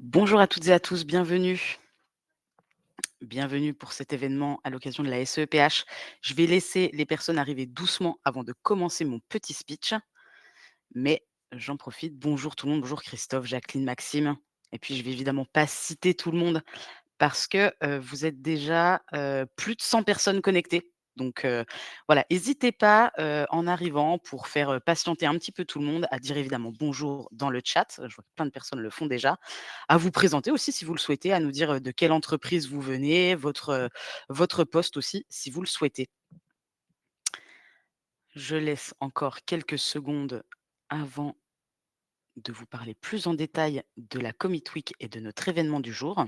Bonjour à toutes et à tous, bienvenue. Bienvenue pour cet événement à l'occasion de la SEPH. Je vais laisser les personnes arriver doucement avant de commencer mon petit speech, mais j'en profite. Bonjour tout le monde, bonjour Christophe, Jacqueline, Maxime. Et puis je vais évidemment pas citer tout le monde parce que, vous êtes déjà, plus de 100 personnes connectées. Donc, voilà, hésitez pas, en arrivant pour faire, patienter un petit peu tout le monde, à dire évidemment bonjour dans le chat. Je vois que plein de personnes le font déjà. À vous présenter aussi si vous le souhaitez, à nous dire, de quelle entreprise vous venez, votre poste aussi si vous le souhaitez. Je laisse encore quelques secondes avant de vous parler plus en détail de la Commit Week et de notre événement du jour.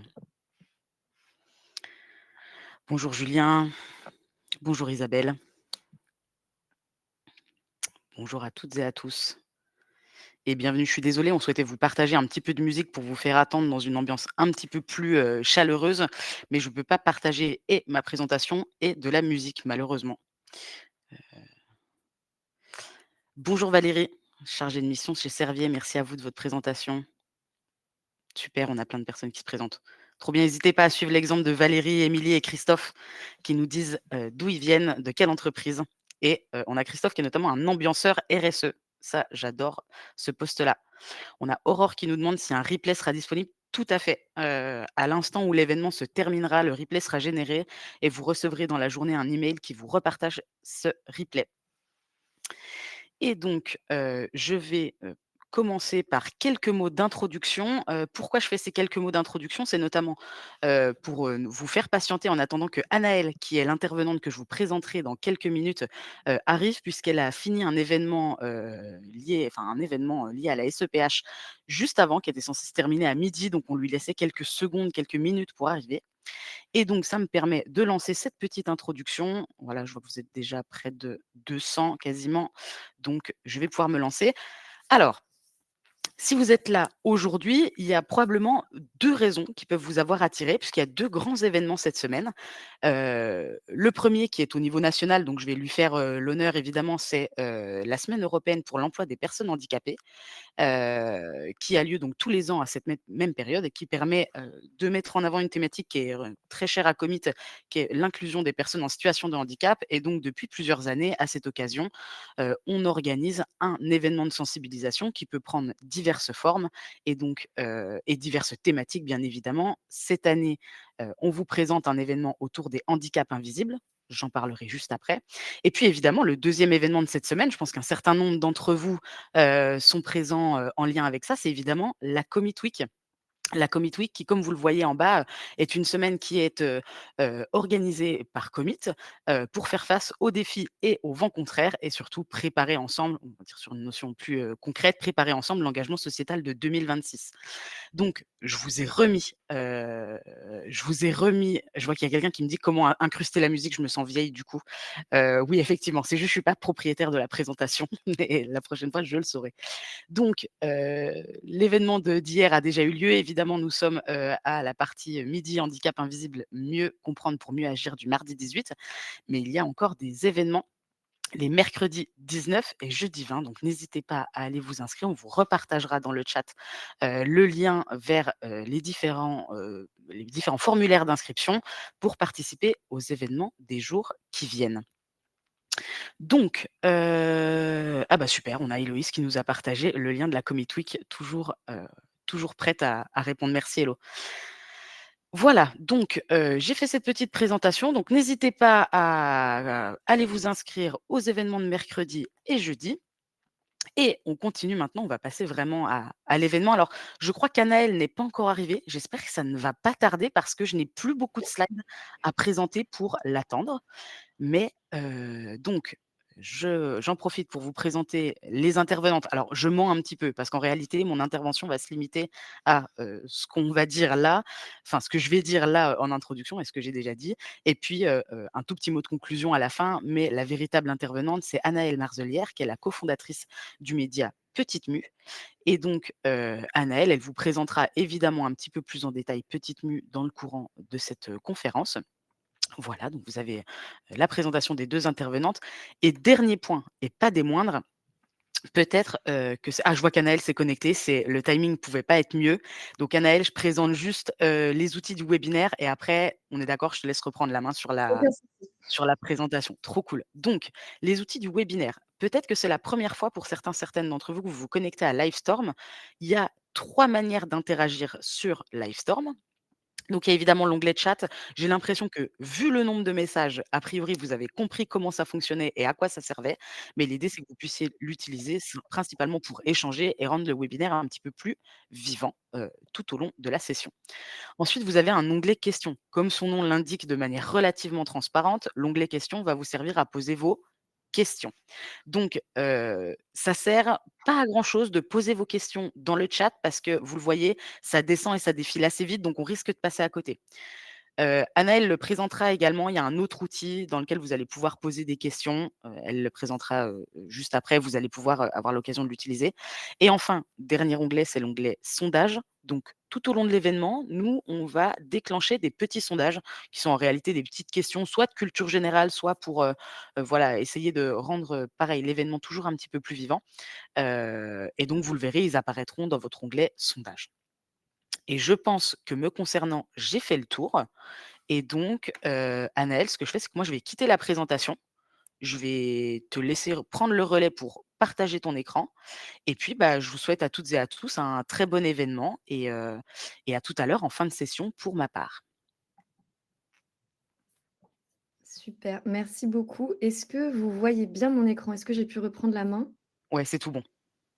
Bonjour Julien, bonjour Isabelle, bonjour à toutes et à tous et bienvenue. Je suis désolée, on souhaitait vous partager un petit peu de musique pour vous faire attendre dans une ambiance un petit peu plus, chaleureuse, mais je ne peux pas partager et ma présentation et de la musique malheureusement. Bonjour Valérie, chargée de mission chez Servier, merci à vous de votre présentation. Super, on a plein de personnes qui se présentent. Trop bien, n'hésitez pas à suivre l'exemple de Valérie, Émilie et Christophe qui nous disent, d'où ils viennent, de quelle entreprise et on a Christophe qui est notamment un ambianceur RSE. Ça, j'adore ce poste-là. On a Aurore qui nous demande si un replay sera disponible. Tout à fait. À l'instant où l'événement se terminera, le replay sera généré et vous recevrez dans la journée un email qui vous repartage ce replay. Et donc, je vais, commencer par quelques mots d'introduction. Pourquoi je fais ces quelques mots d'introduction? C'est notamment, pour, vous faire patienter en attendant que Anaëlle, qui est l'intervenante que je vous présenterai dans quelques minutes, arrive puisqu'elle a fini un événement, lié à la SEPH juste avant, qui était censé se terminer à midi. Donc on lui laissait quelques secondes, quelques minutes pour arriver. Et donc ça me permet de lancer cette petite introduction. Voilà, je vois que vous êtes déjà près de 200 quasiment, donc je vais pouvoir me lancer. Alors, si vous êtes là aujourd'hui, il y a probablement 2 raisons qui peuvent vous avoir attiré, puisqu'il y a 2 grands événements cette semaine. Le premier qui est au niveau national, donc je vais lui faire, l'honneur évidemment, c'est, la Semaine européenne pour l'emploi des personnes handicapées, qui a lieu donc tous les ans à cette même période et qui permet, de mettre en avant une thématique qui est, très chère à Commit, qui est l'inclusion des personnes en situation de handicap. Et donc depuis plusieurs années, à cette occasion, on organise un événement de sensibilisation qui peut prendre diverses formes et diverses thématiques bien évidemment. Cette année, on vous présente un événement autour des handicaps invisibles, j'en parlerai juste après. Et puis évidemment le deuxième événement de cette semaine, je pense qu'un certain nombre d'entre vous sont présents, en lien avec ça, c'est évidemment la Commit Week. La Commit Week qui, comme vous le voyez en bas, est une semaine qui est, organisée par Commit, pour faire face aux défis et aux vents contraires et surtout préparer ensemble, on va dire sur une notion plus, concrète, préparer ensemble l'engagement sociétal de 2026. Donc je vois qu'il y a quelqu'un qui me dit: «Comment incruster la musique?» Je me sens vieille du coup. Oui effectivement, c'est juste je suis pas propriétaire de la présentation, mais la prochaine fois je le saurai. Donc, l'événement d'hier a déjà eu lieu. Évidemment, nous sommes, à la partie, midi handicap invisible, mieux comprendre pour mieux agir du mardi 18. Mais il y a encore des événements les mercredis 19 et jeudi 20. Donc n'hésitez pas à aller vous inscrire. On vous repartagera dans le chat, le lien vers, les différents formulaires d'inscription pour participer aux événements des jours qui viennent. Donc, ah bah super, on a Héloïse qui nous a partagé le lien de la Commit Week, toujours prête à répondre. Merci Hélo. Voilà, donc j'ai fait cette petite présentation, donc n'hésitez pas à aller vous inscrire aux événements de mercredi et jeudi. Et on continue maintenant, on va passer vraiment à l'événement. Alors, je crois qu'Anaël n'est pas encore arrivée. J'espère que ça ne va pas tarder parce que je n'ai plus beaucoup de slides à présenter pour l'attendre. Mais donc j'en profite pour vous présenter les intervenantes. Alors je mens un petit peu parce qu'en réalité, mon intervention va se limiter à, ce qu'on va dire là, enfin ce que je vais dire là en introduction et ce que j'ai déjà dit et puis, un tout petit mot de conclusion à la fin. Mais la véritable intervenante, c'est Anaëlle Marzelière qui est la cofondatrice du média Petite Mue et donc, Anaëlle, elle vous présentera évidemment un petit peu plus en détail Petite Mue dans le courant de cette, conférence. Voilà, donc vous avez la présentation des 2 intervenantes et dernier point et pas des moindres, Peut-être, que c'est je vois qu'Anaël s'est connectée, c'est le timing pouvait pas être mieux. Donc Anaël, je présente juste, les outils du webinaire et après, on est d'accord, je te laisse reprendre la main Aucun souci. sur la présentation. Trop cool. Donc, les outils du webinaire. Peut-être que c'est la première fois pour certains, certaines d'entre vous que vous vous connectez à Livestorm. Il y a 3 manières d'interagir sur Livestorm. Donc il y a évidemment l'onglet chat. J'ai l'impression que, vu le nombre de messages, a priori, vous avez compris comment ça fonctionnait et à quoi ça servait. Mais l'idée, c'est que vous puissiez l'utiliser principalement pour échanger et rendre le webinaire un petit peu plus vivant, tout au long de la session. Ensuite, vous avez un onglet questions. Comme son nom l'indique de manière relativement transparente, l'onglet questions va vous servir à poser vos questions. Donc, ça sert pas à grand chose de poser vos questions dans le chat parce que vous le voyez, ça descend et ça défile assez vite, donc on risque de passer à côté. Anaëlle le présentera également. Il y a un autre outil dans lequel vous allez pouvoir poser des questions. Elle le présentera, juste après. Vous allez pouvoir, avoir l'occasion de l'utiliser et enfin, dernier onglet, c'est l'onglet sondage. Donc tout au long de l'événement, nous, on va déclencher des petits sondages qui sont en réalité des petites questions, soit de culture générale, soit pour, voilà, essayer de rendre, pareil, l'événement toujours un petit peu plus vivant. Et donc vous le verrez, ils apparaîtront dans votre onglet sondage et je pense que me concernant, j'ai fait le tour. Et donc, Anaël, ce que je fais, c'est que moi, je vais quitter la présentation. Je vais te laisser prendre le relais pour partager ton écran. Et puis, bah, je vous souhaite à toutes et à tous un très bon événement et à tout à l'heure en fin de session pour ma part. Super, merci beaucoup. Est-ce que vous voyez bien mon écran? Est-ce que j'ai pu reprendre la main? Ouais, c'est tout bon.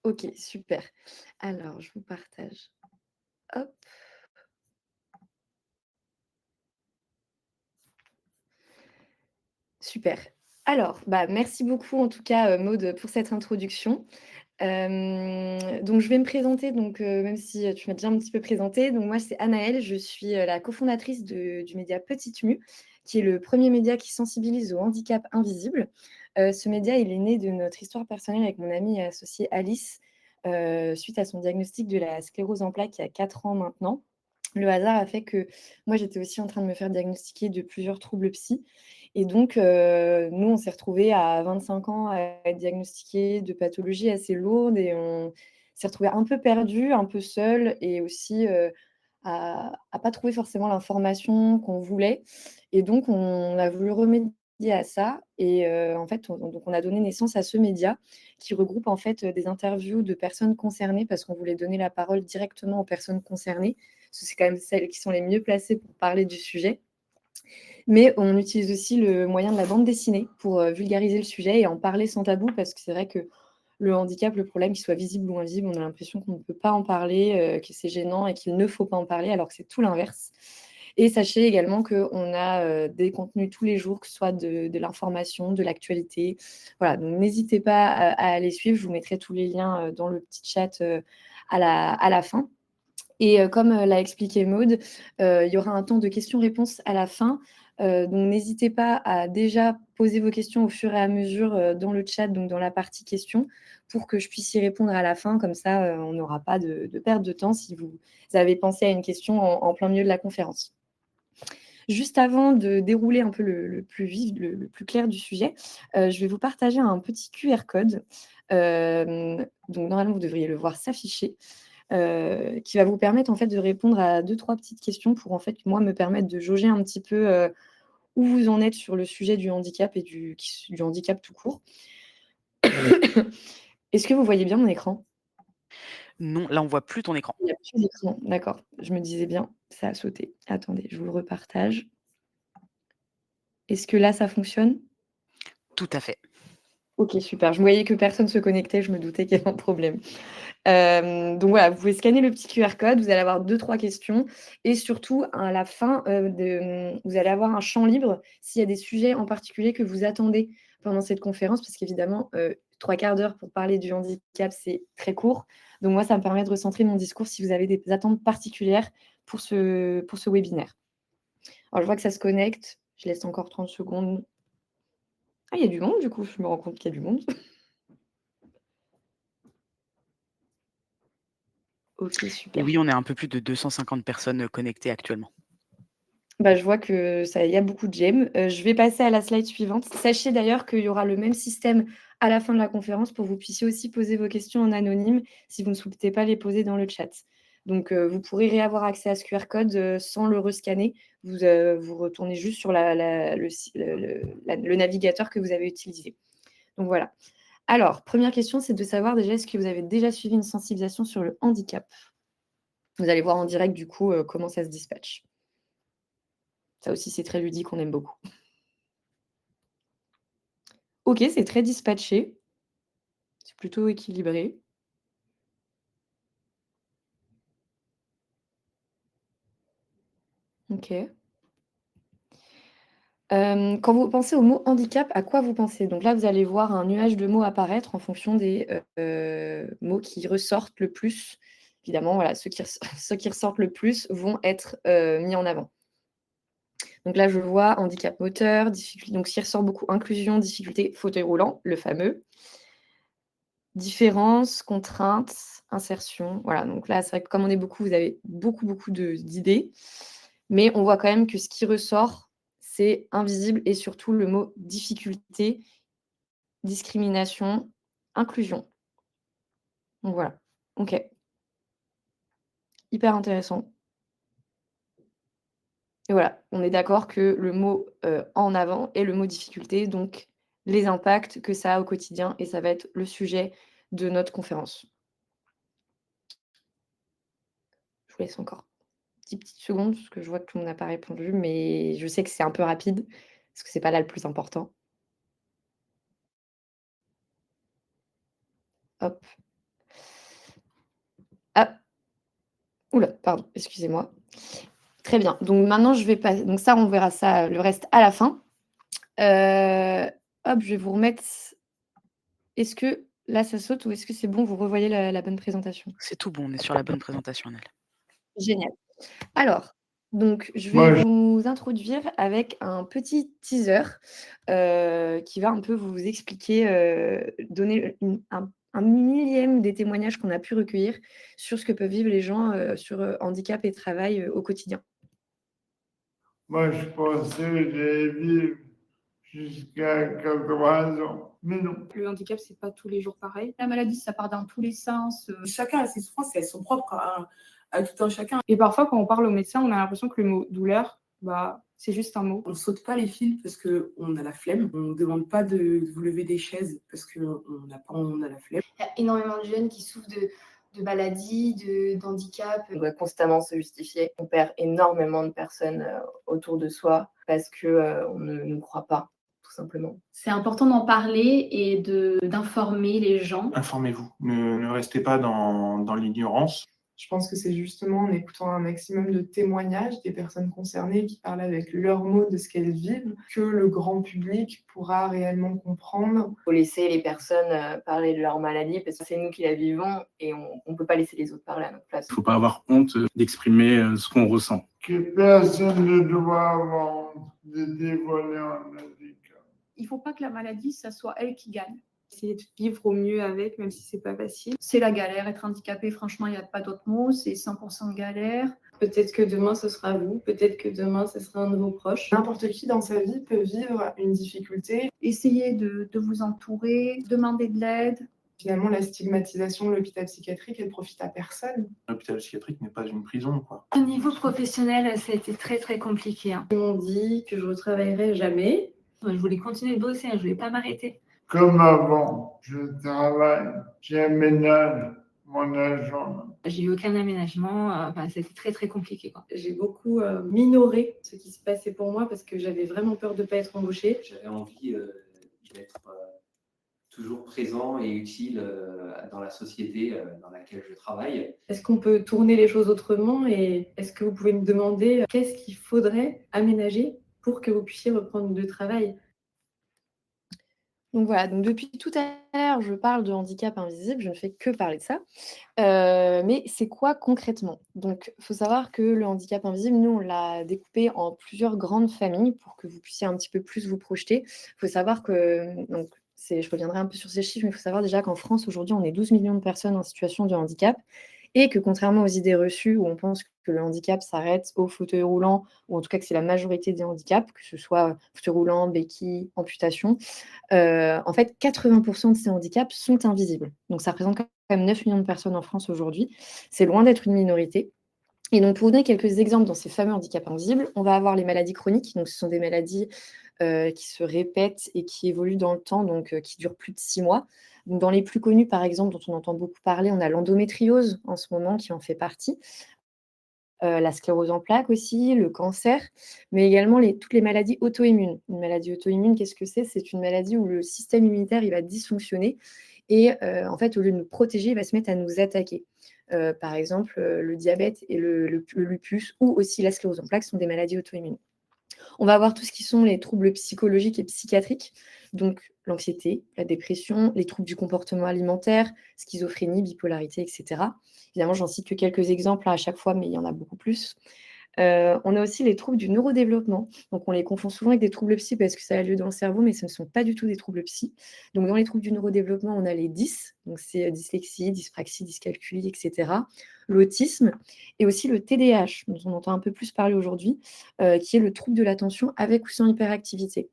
OK, super. Alors, je vous partage. Hop, super. Alors, bah, merci beaucoup en tout cas, Maud, pour cette introduction. Donc je vais me présenter donc, même si, tu m'as déjà un petit peu présentée. Donc moi, c'est Anaëlle, je suis, la cofondatrice du média Petite Mue, qui est le premier média qui sensibilise au handicap invisible. Ce média, il est né de notre histoire personnelle avec mon amie et associée Alice, suite à son diagnostic de la sclérose en plaques il y a 4 ans maintenant. Le hasard a fait que moi, j'étais aussi en train de me faire diagnostiquer de plusieurs troubles psy et donc nous, on s'est retrouvés à 25 ans à être diagnostiqués de pathologies assez lourdes et on s'est retrouvés un peu perdus, un peu seuls et aussi, à pas trouver forcément l'information qu'on voulait et donc on a voulu remédier à ça et en fait, on a donné naissance à ce média qui regroupe en fait, des interviews de personnes concernées parce qu'on voulait donner la parole directement aux personnes concernées, parce que c'est quand même celles qui sont les mieux placées pour parler du sujet. Mais on utilise aussi le moyen de la bande dessinée pour, vulgariser le sujet et en parler sans tabou parce que c'est vrai que le handicap, le problème, qu'il soit visible ou invisible, on a l'impression qu'on ne peut pas en parler, que c'est gênant et qu'il ne faut pas en parler alors que c'est tout l'inverse. Et sachez également qu'on a, des contenus tous les jours, que ce soit de l'information, de l'actualité. Voilà, donc n'hésitez pas à aller suivre. Je vous mettrai tous les liens, dans le petit chat, à la fin. Et comme, l'a expliqué Maude, il y aura un temps de questions-réponses à la fin, donc n'hésitez pas à déjà poser vos questions au fur et à mesure, dans le chat, donc dans la partie questions, pour que je puisse y répondre à la fin. Comme ça, on n'aura pas de perte de temps si vous avez pensé à une question en plein milieu de la conférence. Juste avant de dérouler un peu le plus vif, le plus clair du sujet, je vais vous partager un petit QR code. Donc normalement, vous devriez le voir s'afficher, qui va vous permettre en fait de répondre à deux-trois petites questions pour en fait, moi, me permettre de jauger un petit peu, où vous en êtes sur le sujet du handicap et du handicap tout court. Est-ce que vous voyez bien mon écran? Non, là, on voit plus ton écran. Il n'y a plus d'écran, d'accord. Je me disais bien, ça a sauté. Attendez, je vous le repartage. Est-ce que là, ça fonctionne? Tout à fait. OK, super. Je voyais que personne se connectait, je me doutais qu'il y avait un problème. Donc voilà, vous pouvez scanner le petit QR code, vous allez avoir deux-trois questions et surtout à la fin, vous allez avoir un champ libre s'il y a des sujets en particulier que vous attendez pendant cette conférence parce qu'évidemment, 3/4 d'heure pour parler du handicap, c'est très court. Donc moi, ça me permet de recentrer mon discours si vous avez des attentes particulières pour ce webinaire. Alors je vois que ça se connecte, je laisse encore 30 secondes. Ah, il y a du monde du coup, je me rends compte qu'il y a du monde. OK, Et super. oui, on est un peu plus de 250 personnes, connectées actuellement. Bah, je vois que ça il y a beaucoup de j'aime. Je vais passer à la slide suivante. Sachez d'ailleurs qu'il y aura le même système à la fin de la conférence pour que vous puissiez aussi poser vos questions en anonyme si vous ne souhaitez pas les poser dans le chat. Donc, vous pourrez réavoir accès à ce QR code, sans le rescanner. Vous retournez juste sur le navigateur que vous avez utilisé. Donc voilà. Alors, première question, c'est de savoir déjà, est-ce que vous avez déjà suivi une sensibilisation sur le handicap? Vous allez voir en direct du coup, comment ça se dispatche. Ça aussi, c'est très ludique, on aime beaucoup. OK, c'est très dispatché, c'est plutôt équilibré. OK. Quand vous pensez au mot handicap, à quoi vous pensez? Donc là, vous allez voir un nuage de mots apparaître en fonction des, mots qui ressortent le plus. Évidemment, voilà, ceux qui ceux qui ressortent le plus vont être, mis en avant. Donc là, je vois handicap moteur, donc ce qui ressort beaucoup, inclusion, difficulté, fauteuil roulant, le fameux. Différence, contrainte, insertion. Voilà, donc là, c'est vrai que comme on est beaucoup, vous avez beaucoup, beaucoup d'idées. Mais on voit quand même que ce qui ressort, c'est invisible et surtout le mot difficulté, discrimination, inclusion. Donc voilà. OK, hyper intéressant. Et voilà, on est d'accord que le mot, en avant est le mot difficulté, donc les impacts que ça a au quotidien et ça va être le sujet de notre conférence. Je vous laisse encore 10 petites secondes parce que je vois que tout le monde n'a pas répondu, mais je sais que c'est un peu rapide parce que c'est pas là le plus important. Hop. Ah! Ouh là, pardon, excusez-moi. Très bien, donc maintenant je vais pas donc ça on verra ça, le reste à la fin. Heu, hop, je vais vous remettre est-ce que là ça saute ou est-ce que c'est bon, vous revoyez la bonne présentation? C'est tout bon, on est sur la bonne présentation, Nel. Génial. Alors, donc je vais Moi, je vous introduire avec un petit teaser, qui va un peu vous expliquer, donner un millième des témoignages qu'on a pu recueillir sur ce que peuvent vivre les gens, sur, handicap et travail, au quotidien. moi, je pensais que j'allais vivre jusqu'à 80 ans, mais non. Le handicap, c'est pas tous les jours pareil. La maladie, ça part dans tous les sens. Chacun a ses souffrances et elles sont propres à tout un chacun. Et parfois, quand on parle au médecin, on a l'impression que le mot douleur, bah, c'est juste un mot. On saute pas les fils parce qu'on a la flemme. On ne demande pas de vous lever des chaises parce qu'on on a la flemme. Il y a énormément de jeunes qui souffrent de maladies, d'handicap. On doit constamment se justifier. On perd énormément de personnes, autour de soi parce que, on ne nous croit pas, tout simplement. C'est important d'en parler et d'informer les gens. Informez-vous, ne restez pas dans l'ignorance. Je pense que c'est justement en écoutant un maximum de témoignages des personnes concernées qui parlent avec leurs mots de ce qu'elles vivent que le grand public pourra réellement comprendre. Il faut laisser les personnes, parler de leur maladie parce que c'est nous qui la vivons et on ne peut pas laisser les autres parler à notre place. Il ne faut pas avoir honte d'exprimer ce qu'on ressent. Que personne ne doit avoir honte de dévoiler un handicap. Il ne faut pas que la maladie, ça soit elle qui gagne. Essayer de vivre au mieux avec, même si c'est pas facile. C'est la galère, être handicapé, franchement, il n'y a pas d'autre mot, c'est 100% de galère. Peut-être que demain ce sera vous, peut-être que demain ce sera un de vos proches. N'importe qui dans sa vie peut vivre une difficulté. Essayez de vous entourer, demander de l'aide. Finalement, la stigmatisation de l'hôpital psychiatrique, elle profite à personne. L'hôpital psychiatrique n'est pas une prison, quoi. Au niveau professionnel, ça a été très très compliqué. Ils m'ont dit que je ne retravaillerai jamais. Je voulais continuer de bosser, je ne voulais pas m'arrêter. Comme avant, je travaille, j'aménage mon agenda. J'ai eu aucun aménagement, c'était très très compliqué, quoi. J'ai beaucoup minoré ce qui se passait pour moi parce que j'avais vraiment peur de ne pas être embauchée. J'avais envie d'être toujours présent et utile dans la société dans laquelle je travaille. Est-ce qu'on peut tourner les choses autrement et est-ce que vous pouvez me demander qu'est-ce qu'il faudrait aménager pour que vous puissiez reprendre le travail? Donc voilà, donc depuis tout à l'heure, je parle de handicap invisible, je ne fais que parler de ça. Mais c'est quoi concrètement? Donc, il faut savoir que le handicap invisible, nous, on l'a découpé en plusieurs grandes familles pour que vous puissiez un petit peu plus vous projeter. Il faut savoir que, donc, je reviendrai un peu sur ces chiffres, mais il faut savoir déjà qu'en France, aujourd'hui, on est 12 millions de personnes en situation de handicap et que contrairement aux idées reçues où on pense que le handicap s'arrête au fauteuil roulant, ou en tout cas que c'est la majorité des handicaps, que ce soit fauteuil roulant, béquille, amputation, en fait 80% de ces handicaps sont invisibles. Donc ça représente quand même 9 millions de personnes en France aujourd'hui. C'est loin d'être une minorité. Et donc pour vous donner quelques exemples dans ces fameux handicaps invisibles, on va avoir les maladies chroniques. Donc ce sont des maladies qui se répètent et qui évoluent dans le temps, donc qui durent plus de 6 mois. Donc, dans les plus connus, par exemple, dont on entend beaucoup parler, on a l'endométriose en ce moment qui en fait partie, la sclérose en plaques aussi, le cancer, mais également toutes les maladies auto-immunes. Une maladie auto-immune, qu'est-ce que c'est? C'est une maladie où le système immunitaire il va dysfonctionner et en fait, au lieu de nous protéger, il va se mettre à nous attaquer. Par exemple, le diabète et le lupus ou aussi la sclérose en plaques sont des maladies auto-immunes. On va avoir tout ce qui sont les troubles psychologiques et psychiatriques, donc l'anxiété, la dépression, les troubles du comportement alimentaire, schizophrénie, bipolarité, etc. Évidemment, j'en cite que quelques exemples à chaque fois, mais il y en a beaucoup plus. On a aussi les troubles du neurodéveloppement. Donc, on les confond souvent avec des troubles psy parce que ça a lieu dans le cerveau, mais ce ne sont pas du tout des troubles psy. Donc, dans les troubles du neurodéveloppement, on a les dys, donc c'est dyslexie, dyspraxie, dyscalculie, etc. L'autisme et aussi le TDAH, dont on entend un peu plus parler aujourd'hui, qui est le trouble de l'attention avec ou sans hyperactivité.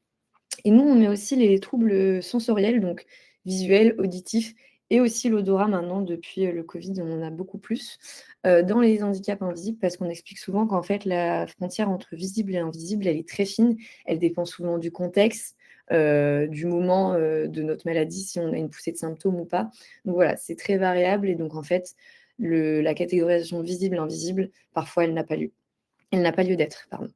Et nous, on met aussi les troubles sensoriels, donc visuels, auditifs et aussi l'odorat maintenant, depuis le Covid, on en a beaucoup plus, dans les handicaps invisibles, parce qu'on explique souvent qu'en fait, la frontière entre visible et invisible, elle est très fine. Elle dépend souvent du contexte, du moment de notre maladie, si on a une poussée de symptômes ou pas. Donc voilà, c'est très variable et donc en fait, la catégorisation visible-invisible, parfois, elle n'a pas lieu. Elle n'a pas lieu d'être, pardon.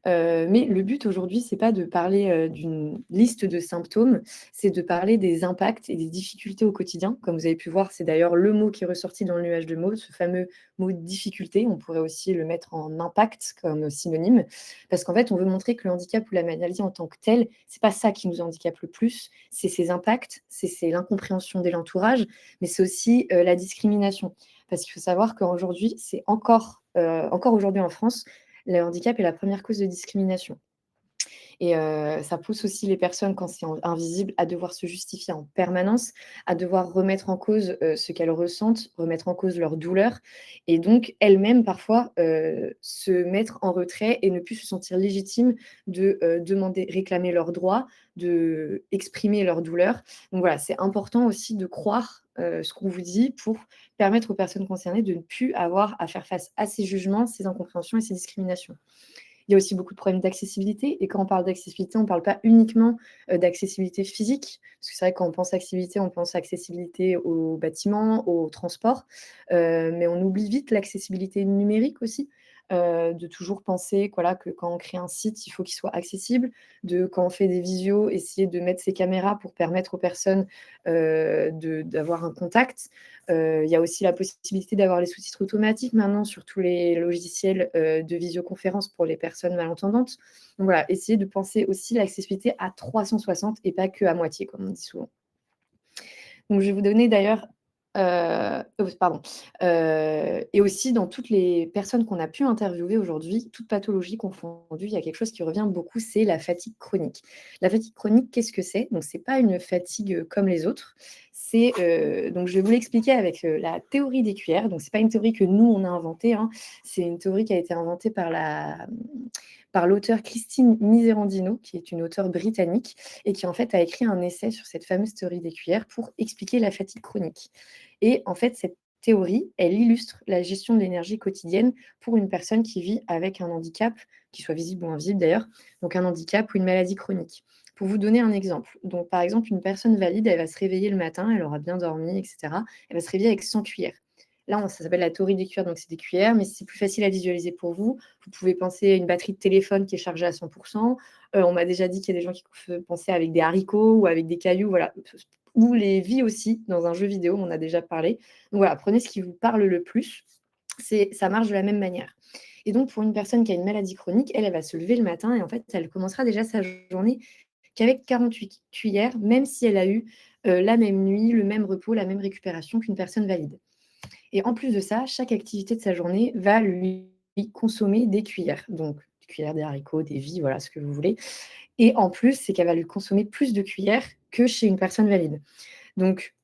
Mais le but aujourd'hui, c'est pas de parler d'une liste de symptômes, c'est de parler des impacts et des difficultés au quotidien. Comme vous avez pu voir, c'est d'ailleurs le mot qui est ressorti dans le nuage de mots, ce fameux mot difficulté. On pourrait aussi le mettre en impact comme synonyme, parce qu'en fait, on veut montrer que le handicap ou la maladie en tant que telle, c'est pas ça qui nous handicape le plus, c'est ses impacts, c'est l'incompréhension de l'entourage, mais c'est aussi la discrimination. Parce qu'il faut savoir qu'aujourd'hui, c'est encore aujourd'hui en France, le handicap est la première cause de discrimination. Et ça pousse aussi les personnes, quand c'est invisible, à devoir se justifier en permanence, à devoir remettre en cause ce qu'elles ressentent, remettre en cause leur douleur, et donc elles-mêmes parfois se mettre en retrait et ne plus se sentir légitimes de demander, réclamer leurs droits, de exprimer leur douleur. Donc voilà, c'est important aussi de croire ce qu'on vous dit pour permettre aux personnes concernées de ne plus avoir à faire face à ces jugements, ces incompréhensions et ces discriminations. Il y a aussi beaucoup de problèmes d'accessibilité. Et quand on parle d'accessibilité, on ne parle pas uniquement d'accessibilité physique. Parce que c'est vrai que quand on pense accessibilité, on pense accessibilité aux bâtiments, aux transports. Mais on oublie vite l'accessibilité numérique aussi. De toujours penser voilà, que quand on crée un site, il faut qu'il soit accessible. Quand on fait des visios, essayer de mettre ses caméras pour permettre aux personnes d'avoir un contact. Il y a aussi la possibilité d'avoir les sous-titres automatiques maintenant sur tous les logiciels de visioconférence pour les personnes malentendantes. Donc voilà, essayer de penser aussi l'accessibilité à 360 et pas que à moitié, comme on dit souvent. Donc je vais vous donner d'ailleurs et aussi dans toutes les personnes qu'on a pu interviewer aujourd'hui, toutes pathologies confondues, il y a quelque chose qui revient beaucoup, c'est la fatigue chronique. La fatigue chronique, qu'est-ce que c'est? Donc c'est pas une fatigue comme les autres. C'est donc je vais vous l'expliquer avec la théorie des cuillères. Donc c'est pas une théorie que nous on a inventée, hein. C'est une théorie qui a été inventée par l'auteure Christine Miserandino, qui est une auteure britannique, et qui en fait a écrit un essai sur cette fameuse théorie des cuillères pour expliquer la fatigue chronique. Et en fait, cette théorie, elle illustre la gestion de l'énergie quotidienne pour une personne qui vit avec un handicap, qui soit visible ou invisible d'ailleurs, donc un handicap ou une maladie chronique. Pour vous donner un exemple, donc par exemple, une personne valide, elle va se réveiller le matin, elle aura bien dormi, etc. Elle va se réveiller avec 100 cuillères. Là, ça s'appelle la théorie des cuillères, donc c'est des cuillères, mais c'est plus facile à visualiser pour vous. Vous pouvez penser à une batterie de téléphone qui est chargée à 100%. On m'a déjà dit qu'il y a des gens qui peuvent penser avec des haricots ou avec des cailloux, voilà. Ou les vies aussi, dans un jeu vidéo, on en a déjà parlé. Donc voilà, prenez ce qui vous parle le plus. Ça marche de la même manière. Et donc, pour une personne qui a une maladie chronique, elle va se lever le matin et en fait, elle commencera déjà sa journée qu'avec 48 cuillères, même si elle a eu la même nuit, le même repos, la même récupération qu'une personne valide. Et en plus de ça, chaque activité de sa journée va lui consommer des cuillères. Donc, des cuillères, des haricots, des vies, voilà ce que vous voulez. Et en plus, c'est qu'elle va lui consommer plus de cuillères que chez une personne valide. Donc,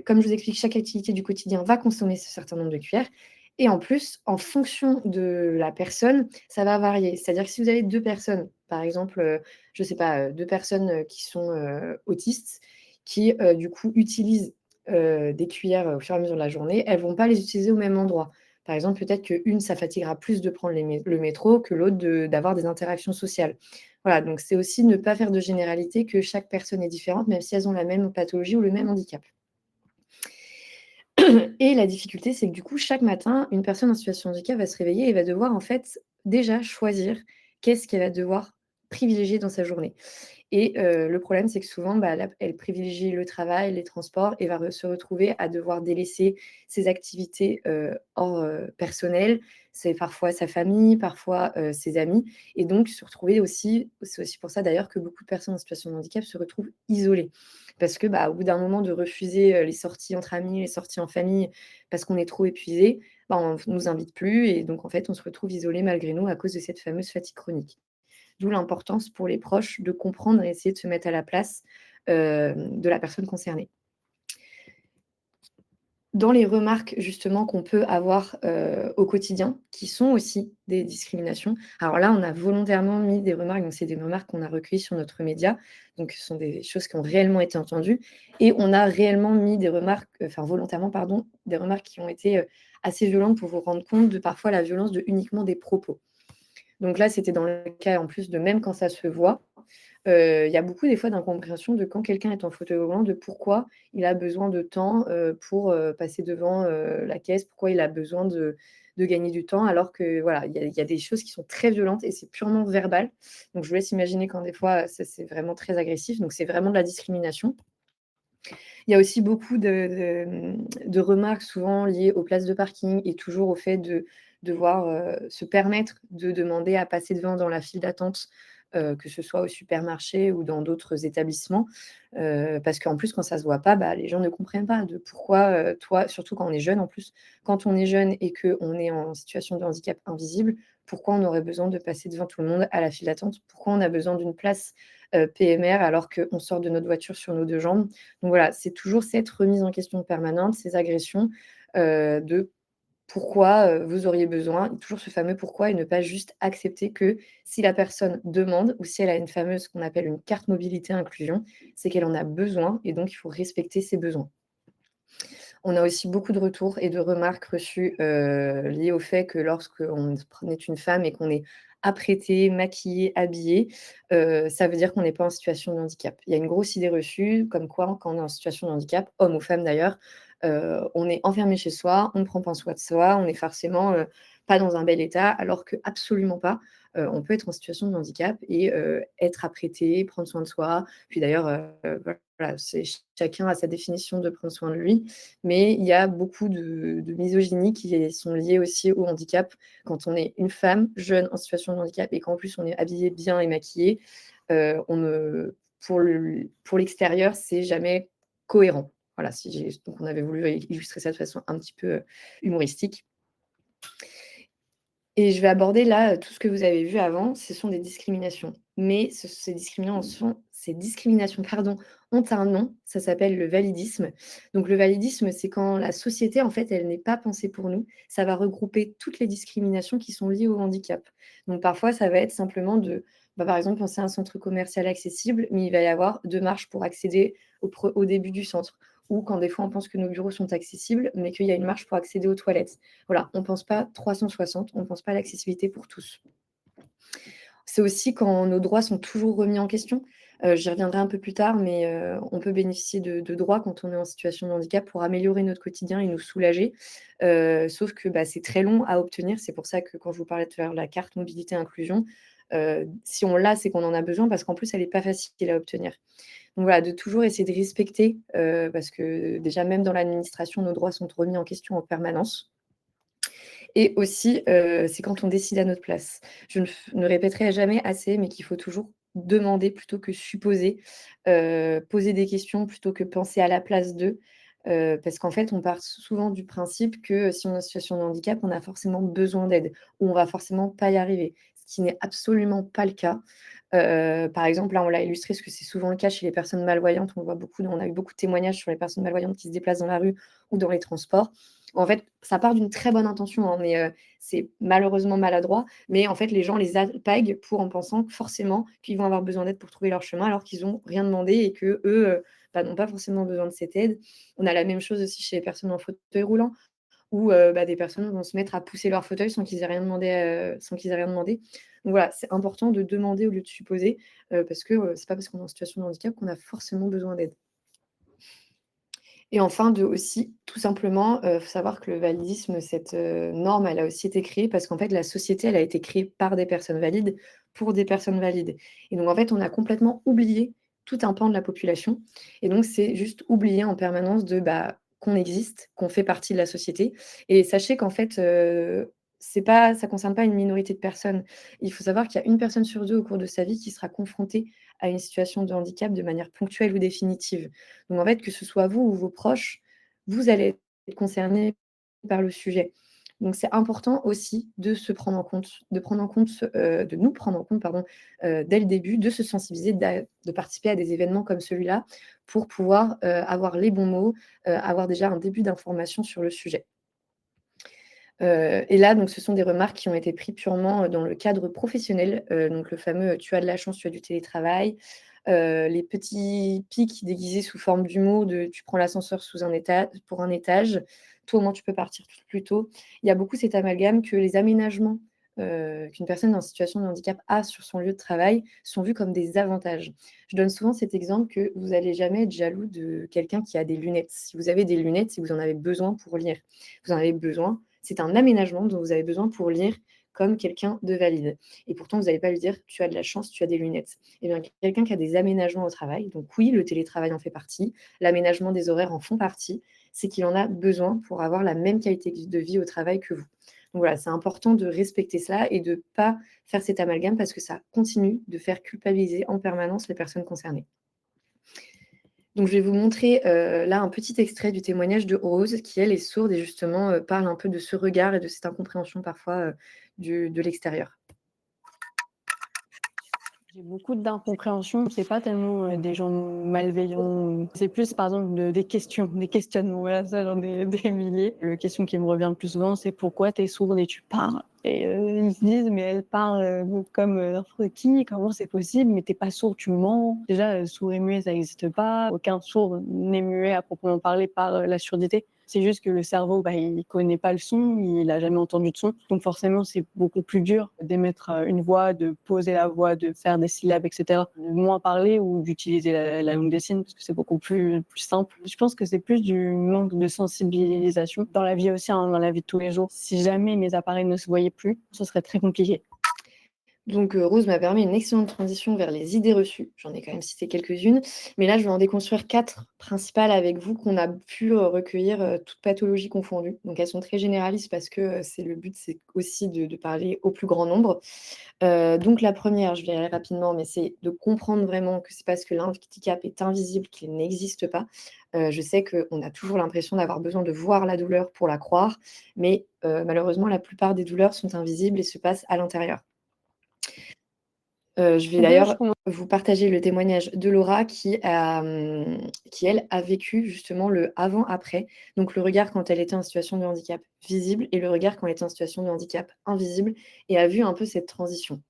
comme je vous explique, chaque activité du quotidien va consommer ce certain nombre de cuillères. Et en plus, en fonction de la personne, ça va varier. C'est-à-dire que si vous avez 2 personnes, par exemple, je ne sais pas, 2 personnes, qui sont, autistes, qui, du coup, utilisent, des cuillères, au fur et à mesure de la journée, elles ne vont pas les utiliser au même endroit. Par exemple, peut-être qu'une, ça fatiguera plus de prendre le métro que l'autre d'avoir des interactions sociales. Voilà, donc c'est aussi ne pas faire de généralité, que chaque personne est différente, même si elles ont la même pathologie ou le même handicap. Et la difficulté, c'est que du coup, chaque matin, une personne en situation de handicap va se réveiller et va devoir en fait déjà choisir qu'est-ce qu'elle va devoir privilégier dans sa journée. Et le problème, c'est que souvent, bah, elle privilégie le travail, les transports et va se retrouver à devoir délaisser ses activités hors personnelles. C'est parfois sa famille, parfois ses amis. Et donc, se retrouver aussi, c'est aussi pour ça d'ailleurs que beaucoup de personnes en situation de handicap se retrouvent isolées. Parce que, bah, au bout d'un moment, de refuser les sorties entre amis, les sorties en famille, parce qu'on est trop épuisé, bah, on ne nous invite plus. Et donc, en fait, on se retrouve isolé malgré nous à cause de cette fameuse fatigue chronique. D'où l'importance pour les proches de comprendre et essayer de se mettre à la place, de la personne concernée. Dans les remarques justement qu'on peut avoir, au quotidien, qui sont aussi des discriminations. Alors là, on a volontairement mis des remarques, donc c'est des remarques qu'on a recueillies sur notre média, donc ce sont des choses qui ont réellement été entendues et on a réellement mis des remarques, enfin volontairement pardon, des remarques qui ont été, assez violentes pour vous rendre compte de parfois la violence de uniquement des propos. Donc là, c'était dans le cas en plus de même quand ça se voit, il y a beaucoup des fois d'incompréhension de quand quelqu'un est en fauteuil roulant, de pourquoi il a besoin de temps, pour, passer devant, la caisse, pourquoi il a besoin de gagner du temps alors que voilà, il y a des choses qui sont très violentes et c'est purement verbal. Donc je vous laisse imaginer quand des fois, ça c'est vraiment très agressif, donc c'est vraiment de la discrimination. Il y a aussi beaucoup de remarques souvent liées aux places de parking et toujours au fait de devoir, se permettre de demander à passer devant dans la file d'attente, que ce soit au supermarché ou dans d'autres établissements. Parce qu'en plus, quand ça ne se voit pas, bah, les gens ne comprennent pas de pourquoi, toi surtout quand on est jeune en plus, quand on est jeune et qu'on est en situation de handicap invisible, pourquoi on aurait besoin de passer devant tout le monde à la file d'attente? Pourquoi on a besoin d'une place, PMR alors qu'on sort de notre voiture sur nos 2 jambes? Donc voilà, c'est toujours cette remise en question permanente, ces agressions, de pourquoi, vous auriez besoin, toujours ce fameux pourquoi et ne pas juste accepter que si la personne demande ou si elle a une fameuse ce qu'on appelle une carte mobilité inclusion, c'est qu'elle en a besoin et donc il faut respecter ses besoins. On a aussi beaucoup de retours et de remarques reçues, liées au fait que lorsqu'on est une femme et qu'on est apprêtée, maquillée, habillée, ça veut dire qu'on n'est pas en situation de handicap. Il y a une grosse idée reçue comme quoi quand on est en situation de handicap, homme ou femme d'ailleurs, on est enfermé chez soi, on ne prend pas soin de soi, on est forcément, pas dans un bel état alors que absolument pas. On peut être en situation de handicap et être apprêté, prendre soin de soi. Puis d'ailleurs, voilà, c'est chacun a sa définition de prendre soin de lui, mais il y a beaucoup de misogynie qui sont liées aussi au handicap. Quand on est une femme jeune en situation de handicap et qu'en plus on est habillé bien et maquillé, on ne pour l'extérieur, c'est jamais cohérent. Voilà, donc on avait voulu illustrer ça de façon un petit peu, humoristique. Et je vais aborder là, tout ce que vous avez vu avant, ce sont des discriminations. Mais ces discriminations, pardon, ont un nom, ça s'appelle le validisme. Donc le validisme, c'est quand la société, en fait, elle n'est pas pensée pour nous. Ça va regrouper toutes les discriminations qui sont liées au handicap. Donc parfois, ça va être simplement par exemple, penser à un centre commercial accessible, mais il va y avoir 2 marches pour accéder au début du centre. Ou quand des fois on pense que nos bureaux sont accessibles, mais qu'il y a une marche pour accéder aux toilettes. Voilà, on ne pense pas 360, on ne pense pas à l'accessibilité pour tous. C'est aussi quand nos droits sont toujours remis en question. J'y reviendrai un peu plus tard, mais on peut bénéficier de droits quand on est en situation de handicap pour améliorer notre quotidien et nous soulager. Sauf que, bah, c'est très long à obtenir. C'est pour ça que quand je vous parlais tout à l'heure de la carte mobilité inclusion, si on l'a, c'est qu'on en a besoin parce qu'en plus, elle n'est pas facile à obtenir. Donc voilà, de toujours essayer de respecter, parce que déjà même dans l'administration, nos droits sont remis en question en permanence. Et aussi, c'est quand on décide à notre place. Je ne répéterai jamais assez, mais qu'il faut toujours demander plutôt que supposer, poser des questions plutôt que penser à la place d'eux. Parce qu'en fait, on part souvent du principe que si on est en situation de handicap, on a forcément besoin d'aide ou on va forcément pas y arriver, ce qui n'est absolument pas le cas. Par exemple, là, on l'a illustré parce que c'est souvent le cas chez les personnes malvoyantes. On a eu beaucoup de témoignages sur les personnes malvoyantes qui se déplacent dans la rue ou dans les transports. En fait, ça part d'une très bonne intention, hein, mais c'est malheureusement maladroit. Mais en fait, les gens les alpaguent en pensant forcément qu'ils vont avoir besoin d'aide pour trouver leur chemin, alors qu'ils n'ont rien demandé et qu'eux n'ont pas forcément besoin de cette aide. On a la même chose aussi chez les personnes en fauteuil roulant, où des personnes vont se mettre à pousser leur fauteuil sans qu'ils aient rien demandé. Donc voilà, c'est important de demander au lieu de supposer, parce que c'est pas parce qu'on est en situation de handicap qu'on a forcément besoin d'aide. Et enfin, aussi, tout simplement, faut savoir que le validisme, cette norme, elle a aussi été créée parce qu'en fait, la société, elle a été créée par des personnes valides, pour des personnes valides. Et donc, en fait, on a complètement oublié tout un pan de la population. Et donc, c'est juste oublier en permanence qu'on existe, qu'on fait partie de la société. Et sachez qu'en fait, ça ne concerne pas une minorité de personnes. Il faut savoir qu'il y a une personne sur deux au cours de sa vie qui sera confrontée à une situation de handicap de manière ponctuelle ou définitive. Donc en fait, que ce soit vous ou vos proches, vous allez être concernés par le sujet. Donc c'est important aussi de se prendre en compte, de nous prendre en compte, dès le début, de se sensibiliser, de participer à des événements comme celui-là pour pouvoir avoir les bons mots, avoir déjà un début d'information sur le sujet. Et là, donc, ce sont des remarques qui ont été prises purement dans le cadre professionnel, donc le fameux tu as de la chance, tu as du télétravail, les petits pics déguisés sous forme d'humour de tu prends l'ascenseur pour un étage, toi au moins tu peux partir plus tôt. Il y a beaucoup cet amalgame que les aménagements qu'une personne en situation de handicap a sur son lieu de travail sont vus comme des avantages. Je donne souvent cet exemple que vous n'allez jamais être jaloux de quelqu'un qui a des lunettes. Si vous avez des lunettes, si vous en avez besoin pour lire, vous en avez besoin, c'est un aménagement dont vous avez besoin pour lire comme quelqu'un de valide. Et pourtant, vous n'allez pas lui dire « tu as de la chance, tu as des lunettes ». Eh bien, quelqu'un qui a des aménagements au travail, donc oui, le télétravail en fait partie, l'aménagement des horaires en font partie, c'est qu'il en a besoin pour avoir la même qualité de vie au travail que vous. Donc voilà, c'est important de respecter cela et de ne pas faire cet amalgame parce que ça continue de faire culpabiliser en permanence les personnes concernées. Donc, je vais vous montrer là un petit extrait du témoignage de Rose, qui elle est sourde et justement parle un peu de ce regard et de cette incompréhension parfois de l'extérieur. J'ai beaucoup d'incompréhension. C'est pas tellement des gens malveillants. C'est plus, par exemple, des questionnements. Voilà, ça, j'en ai des milliers. La question qui me revient le plus souvent, c'est pourquoi tu es sourde et tu parles? Et ils se disent, mais elle parle comme n'importe qui, comment c'est possible? Mais t'es pas sourd, tu mens. Déjà, sourd et muet, ça n'existe pas. Aucun sourd n'est muet à proprement parler par la surdité. C'est juste que le cerveau, il connaît pas le son, il a jamais entendu de son. Donc forcément, c'est beaucoup plus dur d'émettre une voix, de poser la voix, de faire des syllabes, etc. De moins parler ou d'utiliser la langue des signes parce que c'est beaucoup plus simple. Je pense que c'est plus du manque de sensibilisation dans la vie aussi, hein, dans la vie de tous les jours. Si jamais mes appareils ne se voyaient plus, ce serait très compliqué. Donc Rose m'a permis une excellente transition vers les idées reçues. J'en ai quand même cité quelques-unes, mais là je vais en déconstruire 4 principales avec vous qu'on a pu recueillir toutes pathologies confondues. Donc elles sont très généralistes parce que le but c'est aussi de parler au plus grand nombre. Donc la première, je vais y aller rapidement, mais c'est de comprendre vraiment que c'est parce que l'handicap est invisible qu'il n'existe pas. Je sais qu'on a toujours l'impression d'avoir besoin de voir la douleur pour la croire, mais malheureusement la plupart des douleurs sont invisibles et se passent à l'intérieur. Je vais d'ailleurs vous partager le témoignage de Laura qui, elle, a vécu justement le avant-après. Donc le regard quand elle était en situation de handicap visible et le regard quand elle était en situation de handicap invisible et a vu un peu cette transition.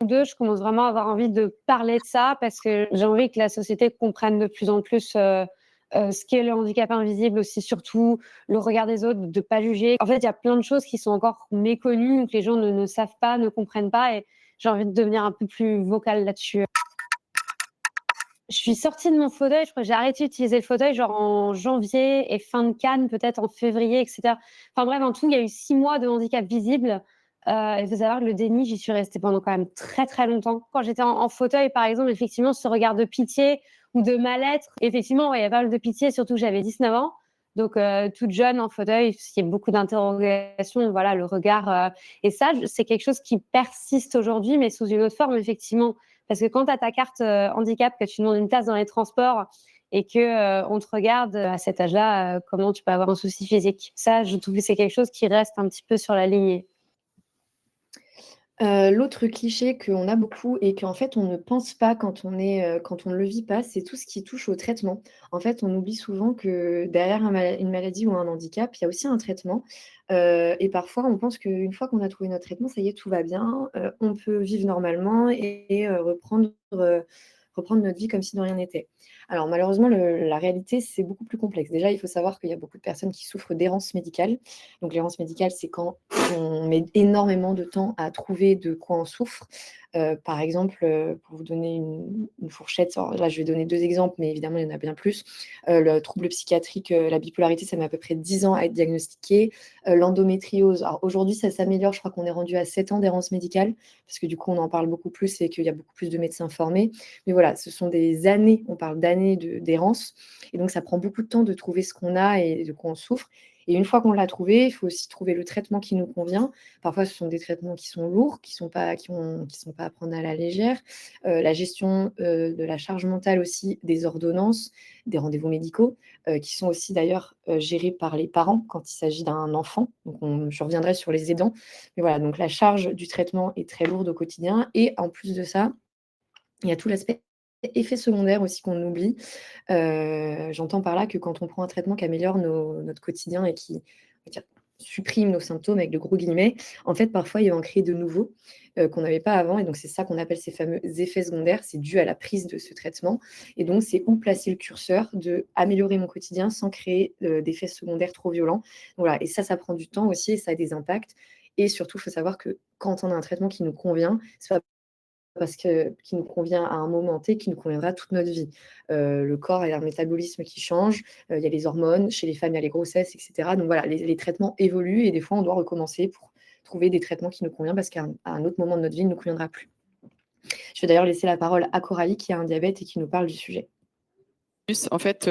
Je commence vraiment à avoir envie de parler de ça parce que j'ai envie que la société comprenne de plus en plus ce qu'est le handicap invisible, aussi surtout le regard des autres, de ne pas juger. En fait, il y a plein de choses qui sont encore méconnues, que les gens ne savent pas, ne comprennent pas, et j'ai envie de devenir un peu plus vocale là-dessus. Je suis sortie de mon fauteuil, je crois que j'ai arrêté d'utiliser le fauteuil genre en janvier et fin de Cannes, peut-être en février, etc. Enfin bref, en tout, il y a eu 6 mois de handicap visible. Il faut savoir que le déni, j'y suis restée pendant quand même très très longtemps. Quand j'étais en fauteuil, par exemple, effectivement, ce regard de pitié ou de mal-être, effectivement, il y a pas mal de pitié, surtout que j'avais 19 ans. Donc, toute jeune en fauteuil, il y a beaucoup d'interrogations, voilà, le regard. Et ça, c'est quelque chose qui persiste aujourd'hui, mais sous une autre forme, effectivement. Parce que quand tu as ta carte handicap, que tu demandes une place dans les transports et qu'on te regarde à cet âge-là, comment tu peux avoir un souci physique? Ça, je trouve que c'est quelque chose qui reste un petit peu sur la lignée. L'autre cliché qu'on a beaucoup et qu'en fait on ne pense pas quand on ne le vit pas, c'est tout ce qui touche au traitement. En fait, on oublie souvent que derrière une maladie ou un handicap, il y a aussi un traitement, et parfois on pense qu'une fois qu'on a trouvé notre traitement, ça y est, tout va bien, on peut vivre normalement et reprendre notre vie comme si de rien n'était. Alors malheureusement, la réalité, c'est beaucoup plus complexe. Déjà, il faut savoir qu'il y a beaucoup de personnes qui souffrent d'errance médicale. Donc l'errance médicale, c'est quand on met énormément de temps à trouver de quoi on souffre. Par exemple, pour vous donner une fourchette, alors là je vais donner 2 exemples, mais évidemment il y en a bien plus. Le trouble psychiatrique, la bipolarité, ça met à peu près 10 ans à être diagnostiqué. L'endométriose, alors aujourd'hui ça s'améliore, je crois qu'on est rendu à 7 ans d'errance médicale, parce que du coup on en parle beaucoup plus et qu'il y a beaucoup plus de médecins formés. Mais voilà, ce sont des années, on parle d'années d'errance, et donc ça prend beaucoup de temps de trouver ce qu'on a et de quoi on souffre. Et une fois qu'on l'a trouvé, il faut aussi trouver le traitement qui nous convient. Parfois, ce sont des traitements qui sont lourds, qui sont pas à prendre à la légère. La gestion, de la charge mentale aussi, des ordonnances, des rendez-vous médicaux, qui sont aussi d'ailleurs, gérés par les parents quand il s'agit d'un enfant. Donc je reviendrai sur les aidants. Mais voilà, donc la charge du traitement est très lourde au quotidien et en plus de ça, il y a tout l'aspect effet secondaire aussi qu'on oublie. J'entends par là que quand on prend un traitement qui améliore notre quotidien et qui, on va dire, supprime nos symptômes avec de gros guillemets, en fait, parfois, il va en créer de nouveaux, qu'on n'avait pas avant et donc c'est ça qu'on appelle ces fameux effets secondaires. C'est dû à la prise de ce traitement et donc c'est où placer le curseur de améliorer mon quotidien sans créer, d'effets secondaires trop violents. Donc voilà, et ça prend du temps aussi et ça a des impacts et surtout, il faut savoir que quand on a un traitement qui nous convient, c'est pas parce qui nous convient à un moment T, qui nous conviendra toute notre vie. Le corps a un métabolisme qui change, il y a les hormones, chez les femmes, il y a les grossesses, et cetera. Donc voilà, les traitements évoluent et des fois, on doit recommencer pour trouver des traitements qui nous conviennent parce qu'à un autre moment de notre vie, il ne nous conviendra plus. Je vais d'ailleurs laisser la parole à Coralie qui a un diabète et qui nous parle du sujet. En fait,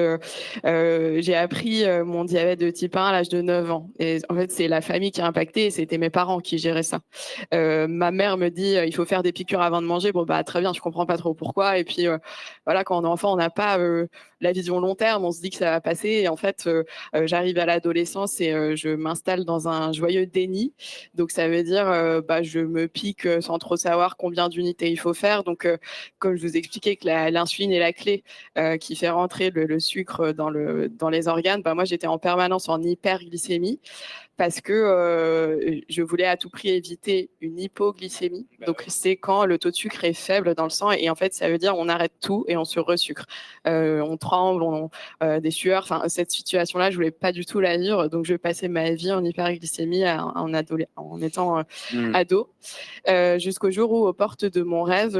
j'ai appris mon diabète de type 1 à l'âge de 9 ans. Et en fait, c'est la famille qui a impacté et c'était mes parents qui géraient ça. Ma mère me dit il faut faire des piqûres avant de manger. Bon, bah, très bien, je comprends pas trop pourquoi. Et puis, voilà, quand on est enfant, on n'a pas la vision long terme. On se dit que ça va passer. Et en fait, j'arrive à l'adolescence et je m'installe dans un joyeux déni. Donc, ça veut dire bah, je me pique sans trop savoir combien d'unités il faut faire. Donc, comme je vous expliquais que l'insuline est la clé qui fait rentrer le sucre dans les organes, bah moi j'étais en permanence en hyperglycémie parce que je voulais à tout prix éviter une hypoglycémie. Donc c'est quand le taux de sucre est faible dans le sang et en fait ça veut dire on arrête tout et on se resucre. On tremble, des sueurs. Enfin cette situation-là je voulais pas du tout la vivre, donc je passais ma vie en hyperglycémie en étant ado, jusqu'au jour où aux portes de mon rêve,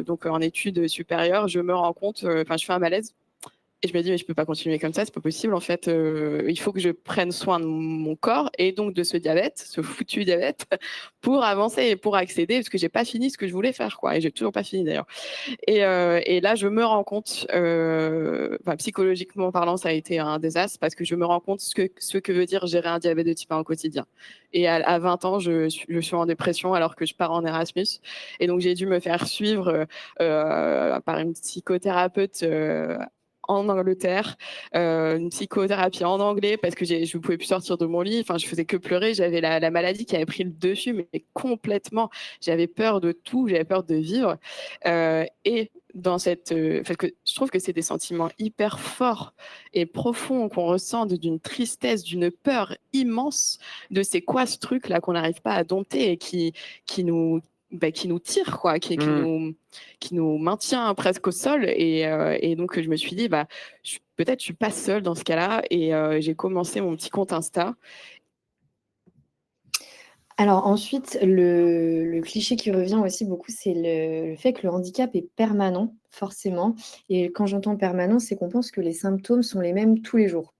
donc en études supérieures, je me rends compte, je fais un malaise. Et je me dis, mais je peux pas continuer comme ça, c'est pas possible. En fait, il faut que je prenne soin de mon corps et donc de ce diabète, ce foutu diabète, pour avancer et pour accéder, parce que j'ai pas fini ce que je voulais faire, quoi. Et j'ai toujours pas fini d'ailleurs. Et là, je me rends compte, psychologiquement parlant, ça a été un désastre parce que je me rends compte ce que veut dire gérer un diabète de type 1 au quotidien. Et à 20 ans, je suis en dépression alors que je pars en Erasmus. Et donc, j'ai dû me faire suivre par une psychothérapeute en Angleterre, une psychothérapie en anglais parce que je ne pouvais plus sortir de mon lit. Enfin, je faisais que pleurer. J'avais la maladie qui avait pris le dessus, mais complètement. J'avais peur de tout. J'avais peur de vivre. Et dans je trouve que c'est des sentiments hyper forts et profonds qu'on ressent d'une tristesse, d'une peur immense de c'est quoi ce truc-là qu'on n'arrive pas à dompter et qui nous tire, quoi, qui nous maintient presque au sol. Et donc, je me suis dit, peut-être je suis pas seule dans ce cas-là. Et j'ai commencé mon petit compte Insta. Alors ensuite, le cliché qui revient aussi beaucoup, c'est le fait que le handicap est permanent, forcément. Et quand j'entends permanent, c'est qu'on pense que les symptômes sont les mêmes tous les jours.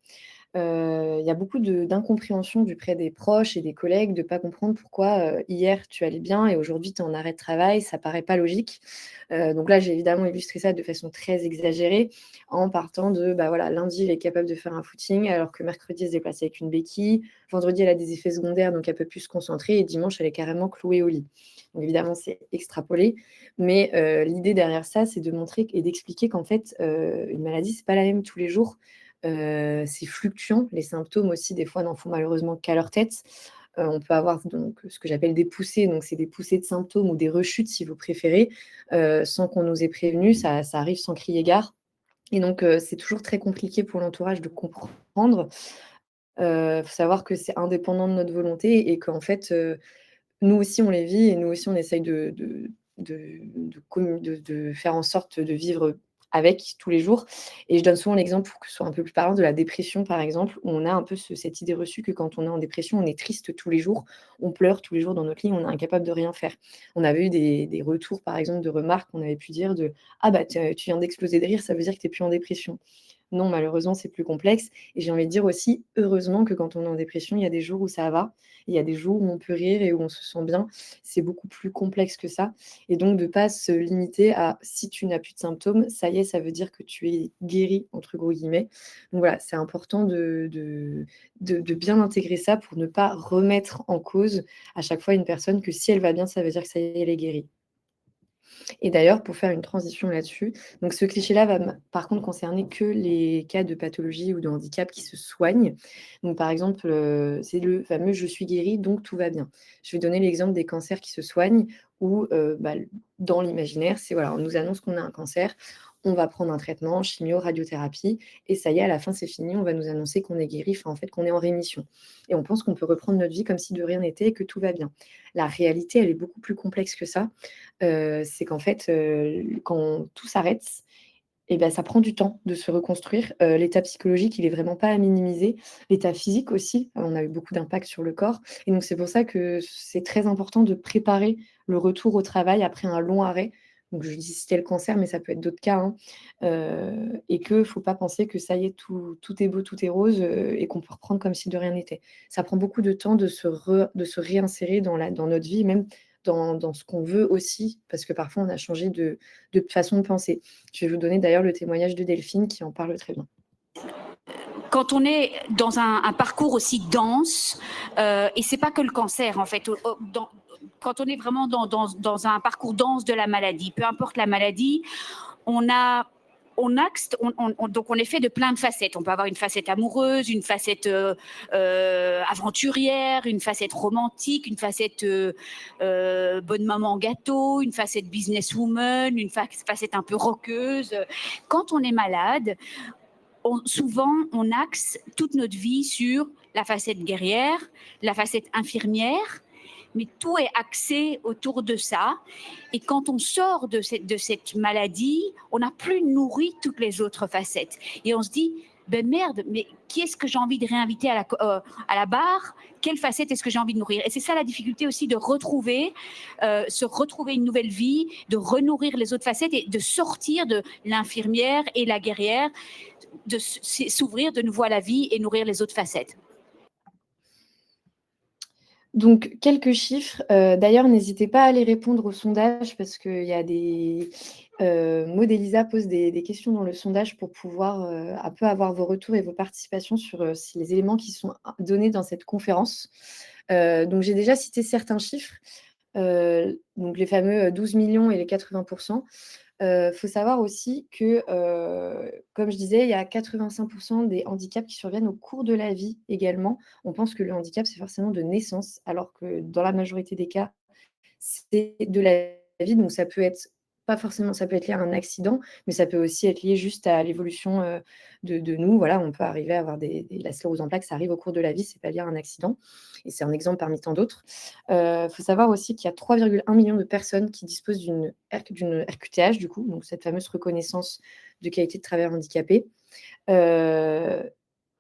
Il y a beaucoup d'incompréhension du près des proches et des collègues de ne pas comprendre pourquoi hier tu allais bien et aujourd'hui tu es en arrêt de travail, ça paraît pas logique. Donc là, j'ai évidemment illustré ça de façon très exagérée en partant de lundi, elle est capable de faire un footing alors que mercredi, elle se déplace avec une béquille, vendredi, elle a des effets secondaires donc elle peut plus se concentrer et dimanche, elle est carrément clouée au lit. Donc évidemment, c'est extrapolé, mais l'idée derrière ça, c'est de montrer et d'expliquer qu'en fait, une maladie, c'est pas la même tous les jours. C'est fluctuant, les symptômes aussi, des fois, n'en font malheureusement qu'à leur tête. On peut avoir donc ce que j'appelle des poussées, donc c'est des poussées de symptômes ou des rechutes si vous préférez, sans qu'on nous ait prévenus, ça arrive sans crier gare et donc c'est toujours très compliqué pour l'entourage de comprendre. Faut savoir que c'est indépendant de notre volonté et qu'en fait, nous aussi on les vit et nous aussi on essaye de faire en sorte de vivre avec tous les jours et je donne souvent l'exemple pour que ce soit un peu plus parlant de la dépression par exemple, où on a un peu cette idée reçue que quand on est en dépression, on est triste tous les jours, on pleure tous les jours dans notre lit, on est incapable de rien faire. On avait eu des retours par exemple de remarques qu'on avait pu dire de: «Ah bah tu viens d'exploser de rire, ça veut dire que tu es plus en dépression». Non, malheureusement, c'est plus complexe et j'ai envie de dire aussi, heureusement que quand on est en dépression, il y a des jours où ça va, il y a des jours où on peut rire et où on se sent bien. C'est beaucoup plus complexe que ça et donc de pas se limiter à si tu n'as plus de symptômes, ça y est, ça veut dire que tu es «guéri» entre gros guillemets. Donc voilà, c'est important de bien intégrer ça pour ne pas remettre en cause à chaque fois une personne que si elle va bien, ça veut dire que ça y est, elle est guérie. Et d'ailleurs, pour faire une transition là-dessus, donc ce cliché-là va par contre concerner que les cas de pathologie ou de handicap qui se soignent. Donc par exemple, c'est le fameux «je suis guéri, donc tout va bien». Je vais donner l'exemple des cancers qui se soignent où, bah, dans l'imaginaire, c'est voilà, on nous annonce qu'on a un cancer, on va prendre un traitement, chimio, radiothérapie et ça y est, à la fin, c'est fini, on va nous annoncer qu'on est guéri, enfin en fait qu'on est en rémission et on pense qu'on peut reprendre notre vie comme si de rien n'était et que tout va bien. La réalité, elle est beaucoup plus complexe que ça. C'est qu'en fait, quand tout s'arrête et ben ça prend du temps de se reconstruire. L'état psychologique, il est vraiment pas à minimiser. L'état physique aussi, on a eu beaucoup d'impact sur le corps et donc c'est pour ça que c'est très important de préparer le retour au travail après un long arrêt. Donc je dis c'était le cancer, mais ça peut être d'autres cas, hein, et que faut pas penser que ça y est, tout est beau, tout est rose, et qu'on peut reprendre comme si de rien n'était. Ça prend beaucoup de temps de se réinsérer dans notre vie, même dans ce qu'on veut aussi, parce que parfois on a changé de façon de penser. Je vais vous donner d'ailleurs le témoignage de Delphine qui en parle très bien. Quand on est dans un parcours aussi dense, et c'est pas que le cancer en fait, quand on est vraiment dans un parcours dense de la maladie, peu importe la maladie, donc on est fait de plein de facettes. On peut avoir une facette amoureuse, une facette aventurière, une facette romantique, une facette bonne maman gâteau, une facette businesswoman, une facette un peu roqueuse. Quand on est malade, souvent on axe toute notre vie sur la facette guerrière, la facette infirmière, mais tout est axé autour de ça. Et quand on sort de cette maladie, on n'a plus nourri toutes les autres facettes. Et on se dit, ben merde, mais qui est-ce que j'ai envie de réinviter à la barre? Quelle facette est-ce que j'ai envie de nourrir? Et c'est ça la difficulté aussi de se retrouver une nouvelle vie, de renourrir les autres facettes et de sortir de l'infirmière et la guerrière, de s'ouvrir de nouveau à la vie et nourrir les autres facettes. Donc quelques chiffres, d'ailleurs n'hésitez pas à aller répondre au sondage parce qu'il y a des Maud et Lisa posent des questions dans le sondage pour pouvoir, un peu avoir vos retours et vos participations sur, si les éléments qui sont donnés dans cette conférence. Donc j'ai déjà cité certains chiffres, donc les fameux 12 millions et les 80%. Faut savoir aussi que, comme je disais, il y a 85% des handicaps qui surviennent au cours de la vie également. On pense que le handicap, c'est forcément de naissance, alors que dans la majorité des cas, c'est de la vie. Donc ça peut être pas forcément, ça peut être lié à un accident, mais ça peut aussi être lié juste à l'évolution de nous. Voilà, on peut arriver à avoir la sclérose en plaques, ça arrive au cours de la vie, c'est pas lié à un accident. Et c'est un exemple parmi tant d'autres. Faut savoir aussi qu'il y a 3,1 millions de personnes qui disposent d'une RQTH, du coup, donc cette fameuse reconnaissance de qualité de travailleur handicapé.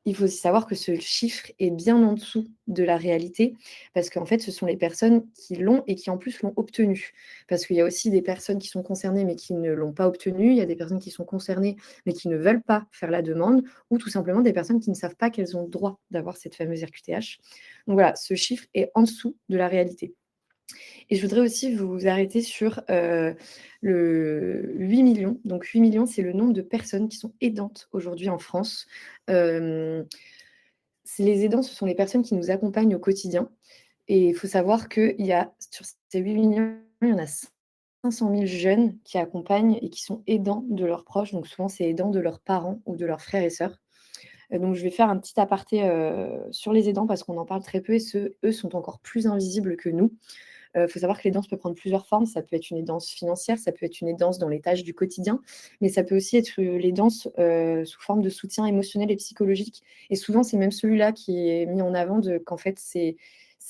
Il faut aussi savoir que ce chiffre est bien en dessous de la réalité parce qu'en fait, ce sont les personnes qui l'ont et qui en plus l'ont obtenu. Parce qu'il y a aussi des personnes qui sont concernées mais qui ne l'ont pas obtenu, il y a des personnes qui sont concernées mais qui ne veulent pas faire la demande ou tout simplement des personnes qui ne savent pas qu'elles ont le droit d'avoir cette fameuse RQTH. Donc voilà, ce chiffre est en dessous de la réalité. Et je voudrais aussi vous arrêter sur le 8 millions. Donc 8 millions, c'est le nombre de personnes qui sont aidantes aujourd'hui en France. Les aidants, ce sont les personnes qui nous accompagnent au quotidien. Et il faut savoir qu'il y a, sur ces 8 millions, il y en a 500 000 jeunes qui accompagnent et qui sont aidants de leurs proches. Donc souvent, c'est aidants de leurs parents ou de leurs frères et sœurs. Donc je vais faire un petit aparté, sur les aidants parce qu'on en parle très peu et eux sont encore plus invisibles que nous. Faut savoir que l'aidance peut prendre plusieurs formes. Ça peut être une aidance financière, ça peut être une aidance dans les tâches du quotidien, mais ça peut aussi être, l'aidance, sous forme de soutien émotionnel et psychologique et souvent, c'est même celui-là qui est mis en avant qu'en fait, c'est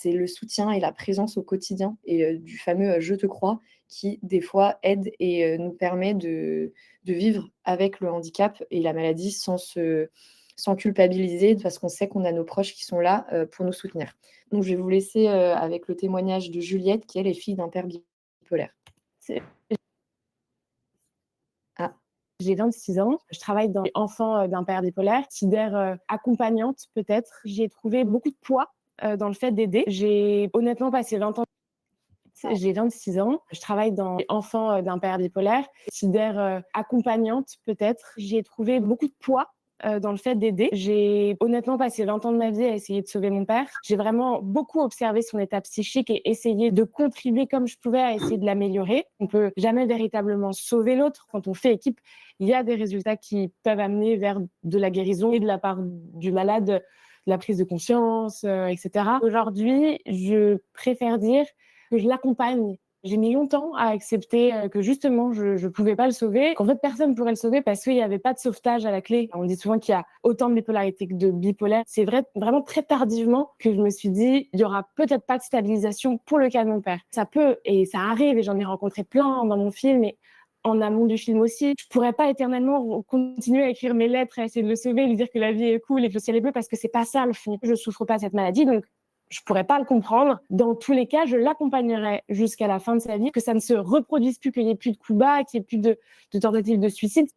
le soutien et la présence au quotidien et du fameux, «je te crois» qui, des fois, aide et nous permet de vivre avec le handicap et la maladie sans culpabiliser parce qu'on sait qu'on a nos proches qui sont là, pour nous soutenir. Donc je vais vous laisser, avec le témoignage de Juliette qui, elle, est fille d'un père bipolaire. C'est Ah. J'ai 26 ans, je travaille dans les enfants, d'un père bipolaire, considère, accompagnante peut-être. J'ai trouvé beaucoup de poids, dans le fait d'aider. J'ai honnêtement passé 20 ans. J'ai 26 ans, je travaille dans les enfants, d'un père bipolaire, considère, accompagnante peut-être. J'ai trouvé beaucoup de poids, dans le fait d'aider. J'ai honnêtement passé 20 ans de ma vie à essayer de sauver mon père. J'ai vraiment beaucoup observé son état psychique et essayé de contribuer comme je pouvais à essayer de l'améliorer. On peut jamais véritablement sauver l'autre. Quand on fait équipe, il y a des résultats qui peuvent amener vers de la guérison et de la part du malade, de la prise de conscience, etc. Aujourd'hui, je préfère dire que je l'accompagne. J'ai mis longtemps à accepter que justement, je pouvais pas le sauver, qu'en fait, personne pourrait le sauver parce qu'il y avait pas de sauvetage à la clé. On dit souvent qu'il y a autant de bipolarité que de bipolaire. C'est vrai, vraiment très tardivement que je me suis dit, il y aura peut-être pas de stabilisation pour le cas de mon père. Ça peut, et ça arrive, et j'en ai rencontré plein dans mon film, et en amont du film aussi. Je pourrais pas éternellement continuer à écrire mes lettres, à essayer de le sauver, lui dire que la vie est cool et que le ciel est bleu parce que c'est pas ça le fond. Je souffre pas de cette maladie, donc je pourrais pas le comprendre. Dans tous les cas, je l'accompagnerai jusqu'à la fin de sa vie, que ça ne se reproduise plus, qu'il n'y ait plus de coups bas, qu'il n'y ait plus de tentatives de suicide.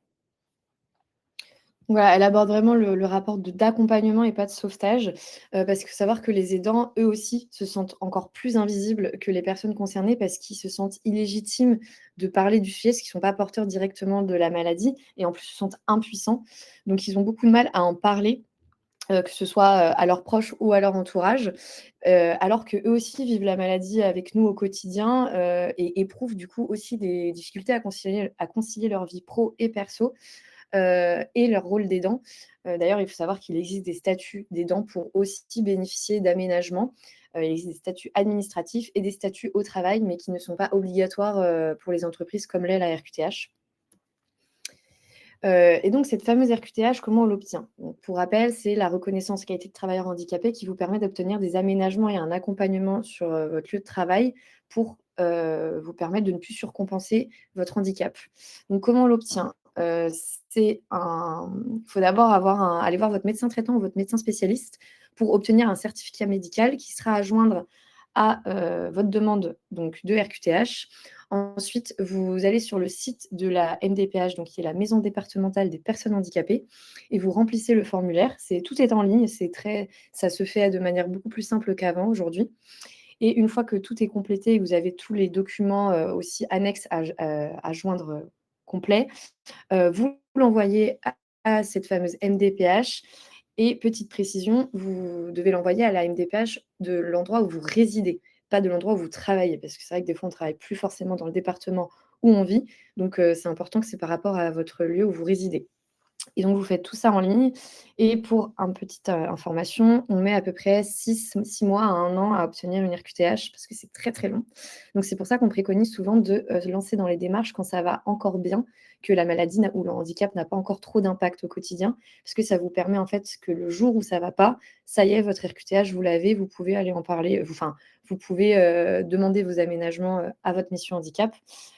Voilà, elle aborde vraiment le rapport d'accompagnement et pas de sauvetage, parce qu'il faut savoir que les aidants, eux aussi, se sentent encore plus invisibles que les personnes concernées parce qu'ils se sentent illégitimes de parler du sujet, parce qu'ils ne sont pas porteurs directement de la maladie et en plus se sentent impuissants. Donc ils ont beaucoup de mal à en parler, que ce soit, à leurs proches ou à leur entourage, alors qu'eux aussi vivent la maladie avec nous au quotidien, et éprouvent du coup aussi des difficultés à concilier leur vie pro et perso, et leur rôle d'aidant. D'ailleurs, il faut savoir qu'il existe des statuts d'aidant pour aussi bénéficier d'aménagements. Il existe des statuts administratifs et des statuts au travail, mais qui ne sont pas obligatoires, pour les entreprises comme l'est la RQTH. Et donc cette fameuse RQTH, comment on l'obtient? Donc pour rappel, c'est la reconnaissance qualité de travailleur handicapé qui vous permet d'obtenir des aménagements et un accompagnement sur, votre lieu de travail pour, vous permettre de ne plus surcompenser votre handicap. Donc comment on l'obtient? Il faut d'abord aller voir votre médecin traitant ou votre médecin spécialiste pour obtenir un certificat médical qui sera à joindre à, votre demande donc de RQTH. Ensuite, vous allez sur le site de la MDPH, donc qui est la Maison départementale des personnes handicapées, et vous remplissez le formulaire. Tout est en ligne, ça se fait de manière beaucoup plus simple qu'avant aujourd'hui. Et une fois que tout est complété et que vous avez tous les documents aussi annexes à joindre complets, vous l'envoyez à cette fameuse MDPH. Et petite précision, vous devez l'envoyer à la MDPH de l'endroit où vous résidez, pas de l'endroit où vous travaillez, parce que c'est vrai que des fois, on ne travaille plus forcément dans le département où on vit. Donc, c'est important que c'est par rapport à votre lieu où vous résidez. Et donc, vous faites tout ça en ligne. Et pour une petite information, on met à peu près 6 mois à 1 an à obtenir une RQTH parce que c'est très, très long. Donc, c'est pour ça qu'on préconise souvent de se lancer dans les démarches quand ça va encore bien, que la maladie ou le handicap n'a pas encore trop d'impact au quotidien, parce que ça vous permet en fait que le jour où ça ne va pas, ça y est, votre RQTH, vous l'avez, vous pouvez aller en parler, vous pouvez demander vos aménagements à votre mission handicap.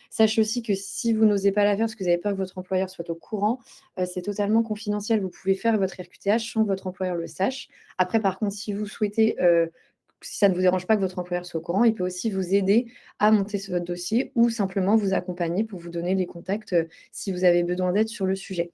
Sachez aussi que si vous n'osez pas la faire parce que vous avez peur que votre employeur soit au courant, c'est totalement confidentiel. Vous pouvez faire votre RQTH sans que votre employeur le sache. Après, par contre, si vous souhaitez, si ça ne vous dérange pas que votre employeur soit au courant, il peut aussi vous aider à monter votre dossier ou simplement vous accompagner pour vous donner les contacts si vous avez besoin d'aide sur le sujet.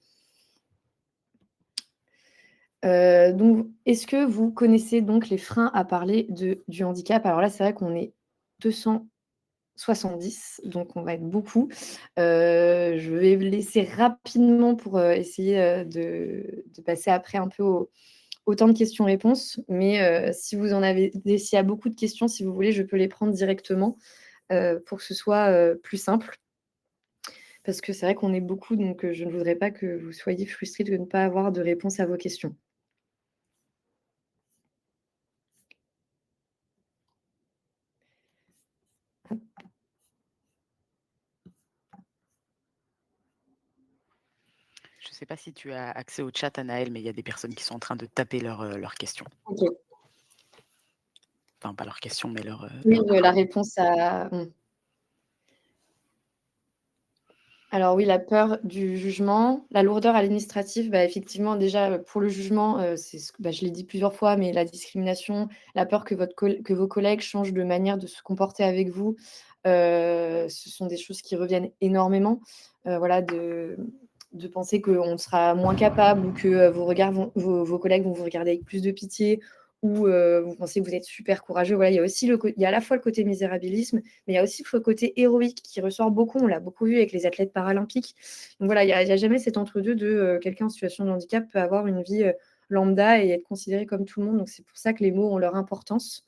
Donc, est-ce que vous connaissez donc les freins à parler du handicap? Alors là, c'est vrai qu'on est 270, donc on va être beaucoup. Je vais laisser rapidement pour essayer de passer après un peu au temps de questions-réponses. Mais si vous en avez, s'il y a beaucoup de questions, si vous voulez, je peux les prendre directement pour que ce soit plus simple. Parce que c'est vrai qu'on est beaucoup, donc je ne voudrais pas que vous soyez frustrés de ne pas avoir de réponse à vos questions. sais pas si tu as accès au chat, Anaëlle, mais il y a des personnes qui sont en train de taper leurs questions. Ok. Enfin, pas leurs questions, mais leur. Oui, la réponse à. Alors oui, la peur du jugement, la lourdeur administrative, bah, effectivement, déjà, pour le jugement, c'est je l'ai dit plusieurs fois, mais la discrimination, la peur que vos collègues changent de manière de se comporter avec vous, ce sont des choses qui reviennent énormément. Voilà, de penser qu'on sera moins capable ou que, vos collègues vont vous regarder avec plus de pitié ou, vous pensez que vous êtes super courageux. Voilà, il y a aussi il y a à la fois le côté misérabilisme, mais il y a aussi le côté héroïque qui ressort beaucoup. On l'a beaucoup vu avec les athlètes paralympiques. Donc voilà, il y a jamais cet entre-deux de, quelqu'un en situation de handicap peut avoir une vie, lambda et être considéré comme tout le monde. Donc c'est pour ça que les mots ont leur importance.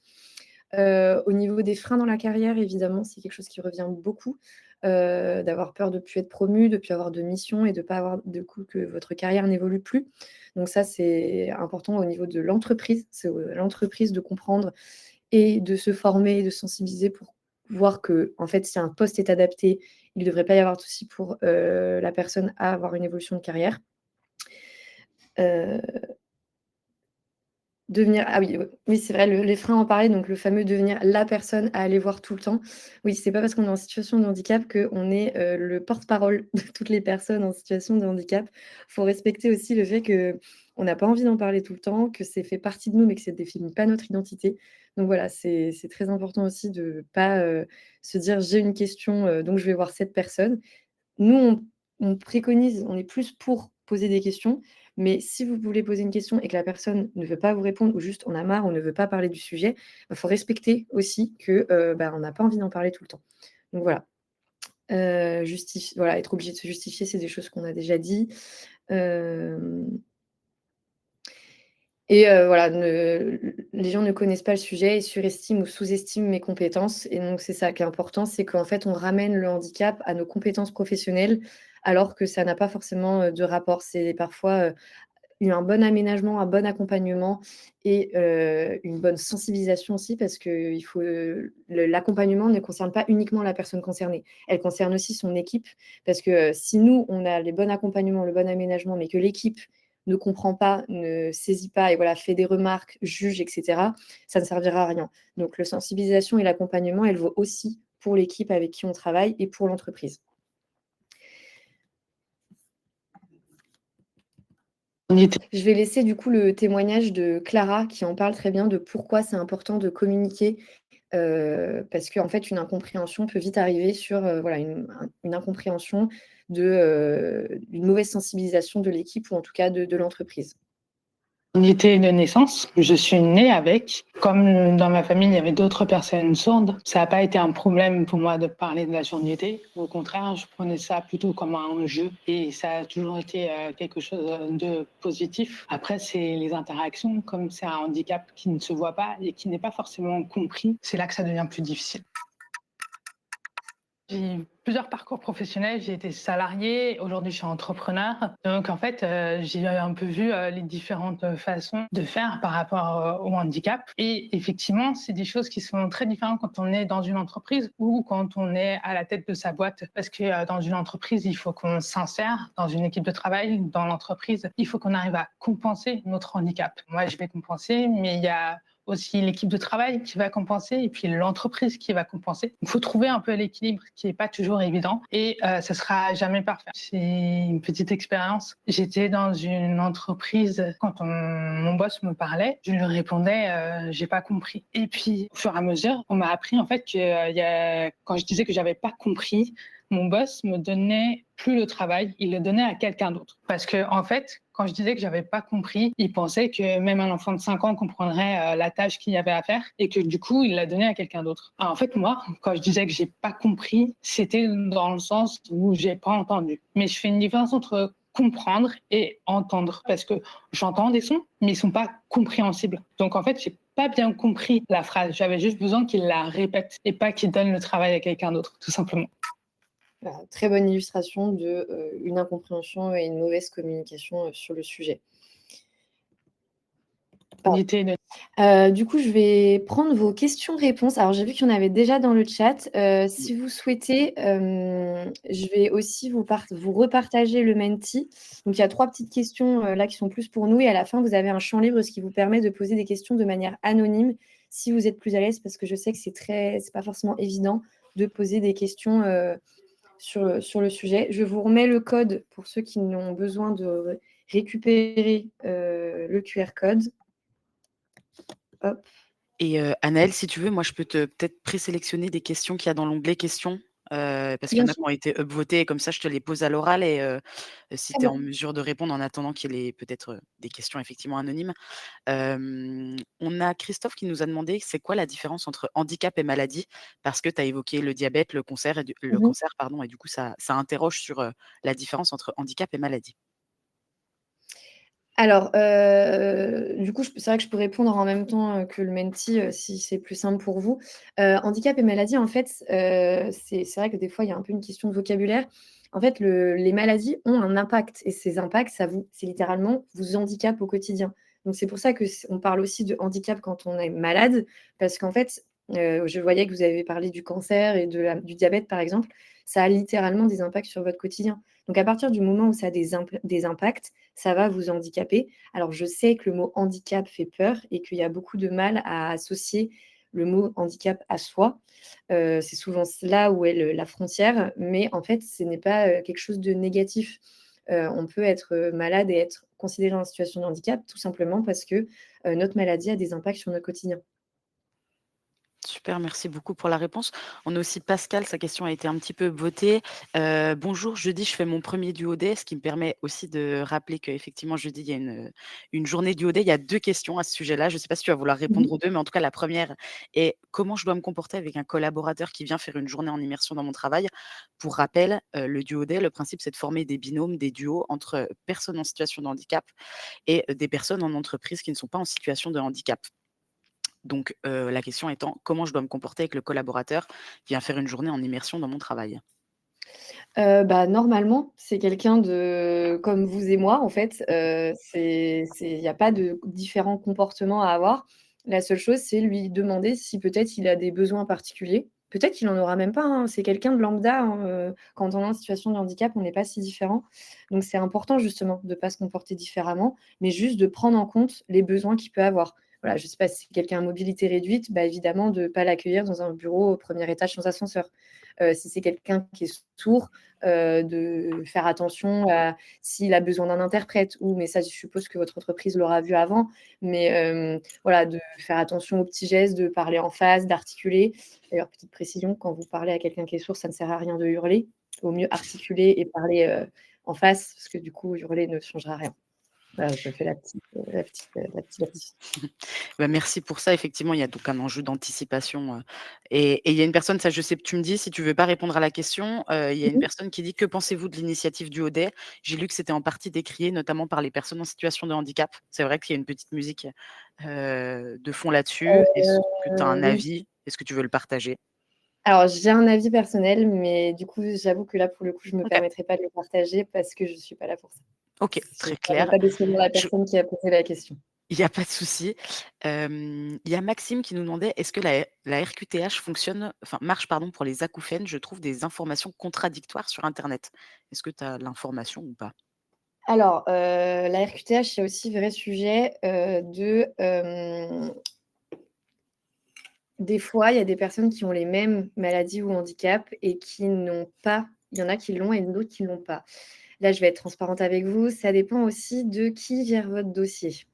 Au niveau des freins dans la carrière, évidemment, c'est quelque chose qui revient beaucoup, d'avoir peur de ne plus être promu, de ne plus avoir de mission et de ne pas avoir de coup que votre carrière n'évolue plus. Donc ça, c'est important au niveau de l'entreprise. C'est l'entreprise de comprendre et de se former, de sensibiliser pour voir que, en fait, si un poste est adapté, il ne devrait pas y avoir de souci pour la personne à avoir une évolution de carrière. Ah oui, oui, c'est vrai, les freins en parlaient, donc le fameux devenir la personne à aller voir tout le temps. Oui, c'est pas parce qu'on est en situation de handicap qu'on est le porte-parole de toutes les personnes en situation de handicap. Il faut respecter aussi le fait qu'on n'a pas envie d'en parler tout le temps, que c'est fait partie de nous, mais que ça ne définit pas notre identité. Donc voilà, c'est très important aussi de ne pas se dire j'ai une question, donc je vais voir cette personne. Nous, on préconise, on est plus pour poser des questions, mais si vous voulez poser une question et que la personne ne veut pas vous répondre ou juste on a marre ou ne veut pas parler du sujet, il faut respecter aussi que, on n'a pas envie d'en parler tout le temps. Donc voilà. Voilà, être obligé de se justifier, c'est des choses qu'on a déjà dit. Voilà, les gens ne connaissent pas le sujet et surestiment ou sous-estiment mes compétences et donc c'est ça qui est important, c'est qu'en fait, on ramène le handicap à nos compétences professionnelles alors que ça n'a pas forcément, de rapport. C'est parfois, un bon aménagement, un bon accompagnement et une bonne sensibilisation aussi parce que l'accompagnement ne concerne pas uniquement la personne concernée. Elle concerne aussi son équipe parce que, si nous, on a les bons accompagnements, le bon aménagement, mais que l'équipe ne comprend pas, ne saisit pas et voilà, fait des remarques, juge etc., ça ne servira à rien. Donc la sensibilisation et l'accompagnement, elle vaut aussi pour l'équipe avec qui on travaille et pour l'entreprise. Je vais laisser du coup le témoignage de Clara qui en parle très bien de pourquoi c'est important de communiquer, parce qu'en fait une incompréhension peut vite arriver sur, voilà une incompréhension d'une mauvaise sensibilisation de l'équipe ou en tout cas de l'entreprise. Surdité de naissance, je suis née avec. Comme dans ma famille, il y avait d'autres personnes sourdes, ça n'a pas été un problème pour moi de parler de la surdité. Au contraire, je prenais ça plutôt comme un jeu et ça a toujours été quelque chose de positif. Après, c'est les interactions, comme c'est un handicap qui ne se voit pas et qui n'est pas forcément compris, c'est là que ça devient plus difficile. J'ai eu plusieurs parcours professionnels, j'ai été salariée, aujourd'hui je suis entrepreneur. Donc en fait, j'ai un peu vu les différentes façons de faire par rapport au handicap. Et effectivement, c'est des choses qui sont très différentes quand on est dans une entreprise ou quand on est à la tête de sa boîte. Parce que dans une entreprise, il faut qu'on s'insère, dans une équipe de travail, dans l'entreprise, il faut qu'on arrive à compenser notre handicap. Moi, je vais compenser, mais il y a aussi l'équipe de travail qui va compenser et puis l'entreprise qui va compenser. Il faut trouver un peu l'équilibre qui n'est pas toujours évident et ça ne sera jamais parfait. C'est une petite expérience. J'étais dans une entreprise, quand mon boss me parlait, je lui répondais j'ai pas compris. Et puis au fur et à mesure, on m'a appris en fait que quand je disais que j'avais pas compris, mon boss me donnait plus le travail, il le donnait à quelqu'un d'autre. Parce que, en fait, quand je disais que j'avais pas compris, il pensait que même un enfant de 5 ans comprendrait la tâche qu'il y avait à faire et que du coup, il l'a donné à quelqu'un d'autre. Alors, en fait, moi, quand je disais que j'ai pas compris, c'était dans le sens où j'ai pas entendu. Mais je fais une différence entre comprendre et entendre parce que j'entends des sons, mais ils sont pas compréhensibles. Donc, en fait, j'ai pas bien compris la phrase. J'avais juste besoin qu'il la répète et pas qu'il donne le travail à quelqu'un d'autre, tout simplement. Très bonne illustration d'une incompréhension et une mauvaise communication sur le sujet. Du coup, je vais prendre vos questions-réponses. Alors, j'ai vu qu'il y en avait déjà dans le chat. Si vous souhaitez, je vais aussi vous repartager le Menti. Donc, il y a 3 petites questions là qui sont plus pour nous. Et à la fin, vous avez un champ libre, ce qui vous permet de poser des questions de manière anonyme si vous êtes plus à l'aise, parce que je sais que c'est pas forcément évident de poser des questions sur le sujet. Je vous remets le code pour ceux qui ont besoin de récupérer le QR code. Hop. Et Anaëlle, si tu veux, moi, je peux peut-être présélectionner des questions qu'il y a dans l'onglet questions, parce qu'il y Bien en a qui sûr. ont été upvotées et comme ça, je te les pose à l'oral et si Très tu es en bien. mesure de répondre en attendant qu'il y ait peut-être des questions effectivement anonymes. On a Christophe qui nous a demandé c'est quoi la différence entre handicap et maladie? Parce que tu as évoqué le diabète, le cancer cancer, pardon, et du coup, ça interroge sur la différence entre handicap et maladie. Alors, du coup, c'est vrai que je peux répondre en même temps que le Menti, si c'est plus simple pour vous. Handicap et maladie, en fait, c'est vrai que des fois, il y a un peu une question de vocabulaire. En fait, les maladies ont un impact et ces impacts, c'est littéralement vous handicape au quotidien. Donc c'est pour ça qu'on parle aussi de handicap quand on est malade, parce qu'en fait, je voyais que vous avez parlé du cancer et du diabète, par exemple. Ça a littéralement des impacts sur votre quotidien. Donc à partir du moment où ça a des impacts, ça va vous handicaper. Alors je sais que le mot handicap fait peur et qu'il y a beaucoup de mal à associer le mot handicap à soi. C'est souvent là où est la frontière, mais en fait, ce n'est pas quelque chose de négatif. On peut être malade et être considéré en situation de handicap tout simplement parce que notre maladie a des impacts sur notre quotidien. Super, merci beaucoup pour la réponse. On a aussi Pascal, sa question a été un petit peu votée. Bonjour, jeudi, je fais mon premier duodé, ce qui me permet aussi de rappeler qu'effectivement, jeudi, il y a une journée duodé. Il y a 2 questions à ce sujet-là. Je ne sais pas si tu vas vouloir répondre aux 2, mais en tout cas, la première est comment je dois me comporter avec un collaborateur qui vient faire une journée en immersion dans mon travail. Pour rappel, le duodé, le principe, c'est de former des binômes, des duos entre personnes en situation de handicap et des personnes en entreprise qui ne sont pas en situation de handicap. Donc, la question étant, comment je dois me comporter avec le collaborateur qui vient faire une journée en immersion dans mon travail? Normalement, c'est quelqu'un de comme vous et moi, en fait, il y a pas de différents comportements à avoir. La seule chose, c'est lui demander si peut-être il a des besoins particuliers. Peut-être qu'il en aura même pas, hein, c'est quelqu'un de lambda, hein, quand on est en situation de handicap, on n'est pas si différent. Donc c'est important justement de pas se comporter différemment, mais juste de prendre en compte les besoins qu'il peut avoir. Voilà, je sais pas, si c'est quelqu'un à mobilité réduite, évidemment de pas l'accueillir dans un bureau au 1er étage sans ascenseur. Si c'est quelqu'un qui est sourd, de faire attention à s'il a besoin d'un interprète mais ça, je suppose que votre entreprise l'aura vu avant, mais voilà, de faire attention aux petits gestes, de parler en face, d'articuler. D'ailleurs, petite précision, quand vous parlez à quelqu'un qui est sourd, ça ne sert à rien de hurler. Il vaut mieux articuler et parler, en face parce que du coup, hurler ne changera rien. Voilà, je fais la petite. Merci pour ça. Effectivement, il y a donc un enjeu d'anticipation, et il y a une personne, ça je sais, tu me dis si tu veux pas répondre à la question, il y a une personne qui dit: «Que pensez-vous de l'initiative du Duodé?» J'ai lu que c'était en partie décrié, notamment par les personnes en situation de handicap. C'est vrai qu'il y a une petite musique, de fond là-dessus. Est-ce que tu as un Oui. avis? Est-ce que tu veux le partager? Alors, j'ai un avis personnel, mais du coup, j'avoue que là, pour le coup, je me OK. permettrai pas de le partager parce que je suis pas là pour ça. OK, Je très ne veux clair. pas décevoir la personne qui a posé la question. Il y a pas de souci. Il y a Maxime qui nous demandait: «Est-ce que la RQTH marche pardon pour les acouphènes? Je trouve des informations contradictoires sur internet». Est-ce que tu as l'information ou pas? Alors, la RQTH, il y a aussi vrai sujet, des fois, il y a des personnes qui ont les mêmes maladies ou handicaps et qui n'ont pas il y en a qui l'ont et d'autres qui l'ont pas. Là, je vais être transparente avec vous, ça dépend aussi de qui gère votre dossier.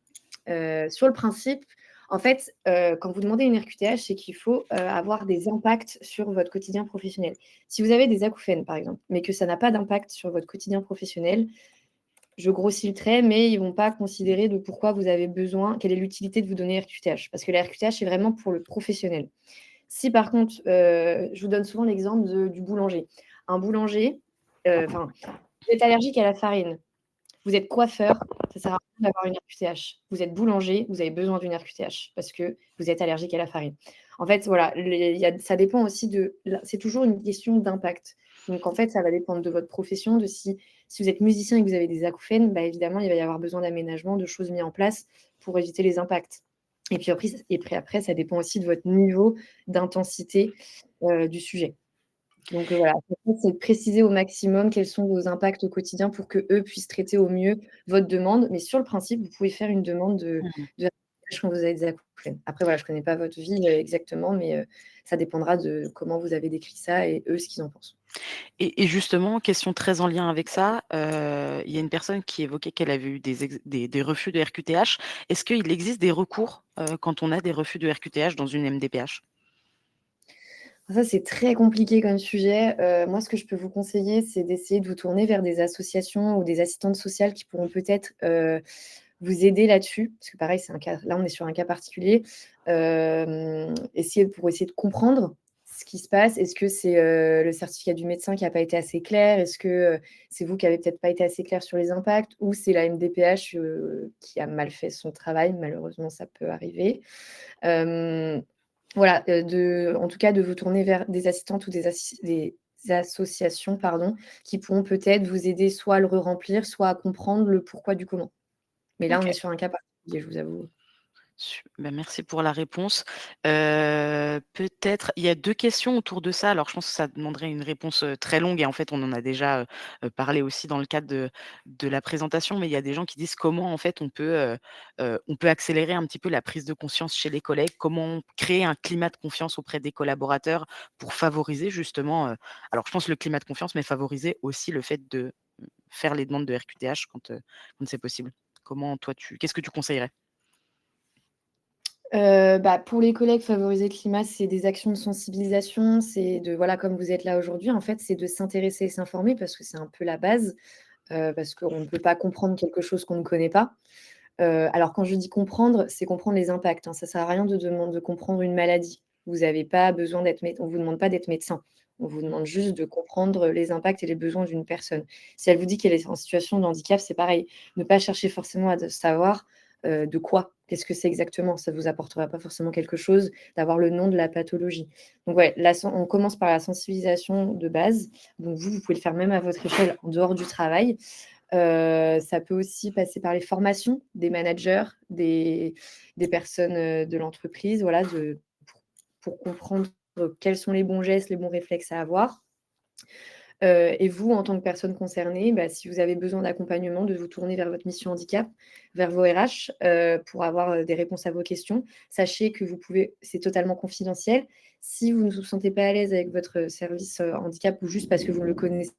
Sur le principe, en fait, quand vous demandez une RQTH, c'est qu'il faut, avoir des impacts sur votre quotidien professionnel. Si vous avez des acouphènes, par exemple, mais que ça n'a pas d'impact sur votre quotidien professionnel, je grossis le trait, mais ils ne vont pas considérer de pourquoi vous avez besoin, quelle est l'utilité de vous donner RQTH. Parce que la RQTH est vraiment pour le professionnel. Si par contre, je vous donne souvent l'exemple du boulanger. Un boulanger, vous êtes allergique à la farine, vous êtes coiffeur, ça sert à rien d'avoir une RQTH. Vous êtes boulanger, vous avez besoin d'une RQTH parce que vous êtes allergique à la farine. En fait, voilà, ça dépend aussi c'est toujours une question d'impact. Donc en fait, ça va dépendre de votre profession, de si vous êtes musicien et que vous avez des acouphènes, évidemment, il va y avoir besoin d'aménagement, de choses mises en place pour éviter les impacts. Et puis après, ça dépend aussi de votre niveau d'intensité du sujet. Donc voilà, c'est de préciser au maximum quels sont vos impacts au quotidien pour qu'eux puissent traiter au mieux votre demande. Mais sur le principe, vous pouvez faire une demande de quand vous avez des acouphènes. Après, voilà, je ne connais pas votre vie exactement, mais ça dépendra de comment vous avez décrit ça et eux, ce qu'ils en pensent. Et justement, question très en lien avec ça, il y a une personne qui évoquait qu'elle avait eu des refus de RQTH. Est-ce qu'il existe des recours quand on a des refus de RQTH dans une MDPH? Ça, c'est très compliqué comme sujet. Moi, ce que je peux vous conseiller, c'est d'essayer de vous tourner vers des associations ou des assistantes sociales qui pourront peut-être vous aider là-dessus. Parce que pareil, là, on est sur un cas particulier. Pour essayer de comprendre ce qui se passe. Est-ce que c'est le certificat du médecin qui n'a pas été assez clair? Est-ce que c'est vous qui n'avez peut-être pas été assez clair sur les impacts? Ou c'est la MDPH qui a mal fait son travail? Malheureusement, ça peut arriver. Voilà, en tout cas, de vous tourner vers des assistantes ou des associations, qui pourront peut-être vous aider soit à le re-remplir, soit à comprendre le pourquoi du comment. Mais là, on est sur un cas particulier, je vous avoue. Merci pour la réponse. Peut-être, il y a 2 questions autour de ça. Alors, je pense que ça demanderait une réponse très longue et en fait, on en a déjà parlé aussi dans le cadre de la présentation. Mais il y a des gens qui disent comment en fait on peut accélérer un petit peu la prise de conscience chez les collègues, comment créer un climat de confiance auprès des collaborateurs pour favoriser justement, alors je pense le climat de confiance, mais favoriser aussi le fait de faire les demandes de RQTH quand c'est possible. Qu'est-ce que tu conseillerais? Pour les collègues, favoriser le climat, c'est des actions de sensibilisation, c'est de voilà, comme vous êtes là aujourd'hui, en fait, c'est de s'intéresser et s'informer parce que c'est un peu la base, parce qu'on ne peut pas comprendre quelque chose qu'on ne connaît pas. Alors quand je dis comprendre, c'est comprendre les impacts, hein. Ça sert à rien de comprendre une maladie. Vous avez pas besoin on vous demande pas d'être médecin. On vous demande juste de comprendre les impacts et les besoins d'une personne. Si elle vous dit qu'elle est en situation de handicap, c'est pareil. Ne pas chercher forcément à savoir, de quoi, qu'est-ce que c'est exactement. Ça vous apportera pas forcément quelque chose d'avoir le nom de la pathologie. Donc ouais, on commence par la sensibilisation de base. Donc vous pouvez le faire même à votre échelle en dehors du travail. Ça peut aussi passer par les formations des managers, des personnes, de l'entreprise, voilà, pour comprendre quels sont les bons gestes, les bons réflexes à avoir. Et vous, en tant que personne concernée, si vous avez besoin d'accompagnement, de vous tourner vers votre mission handicap, vers vos RH, pour avoir, des réponses à vos questions. Sachez que c'est totalement confidentiel. Si vous ne vous sentez pas à l'aise avec votre service, handicap ou juste parce que vous ne le connaissez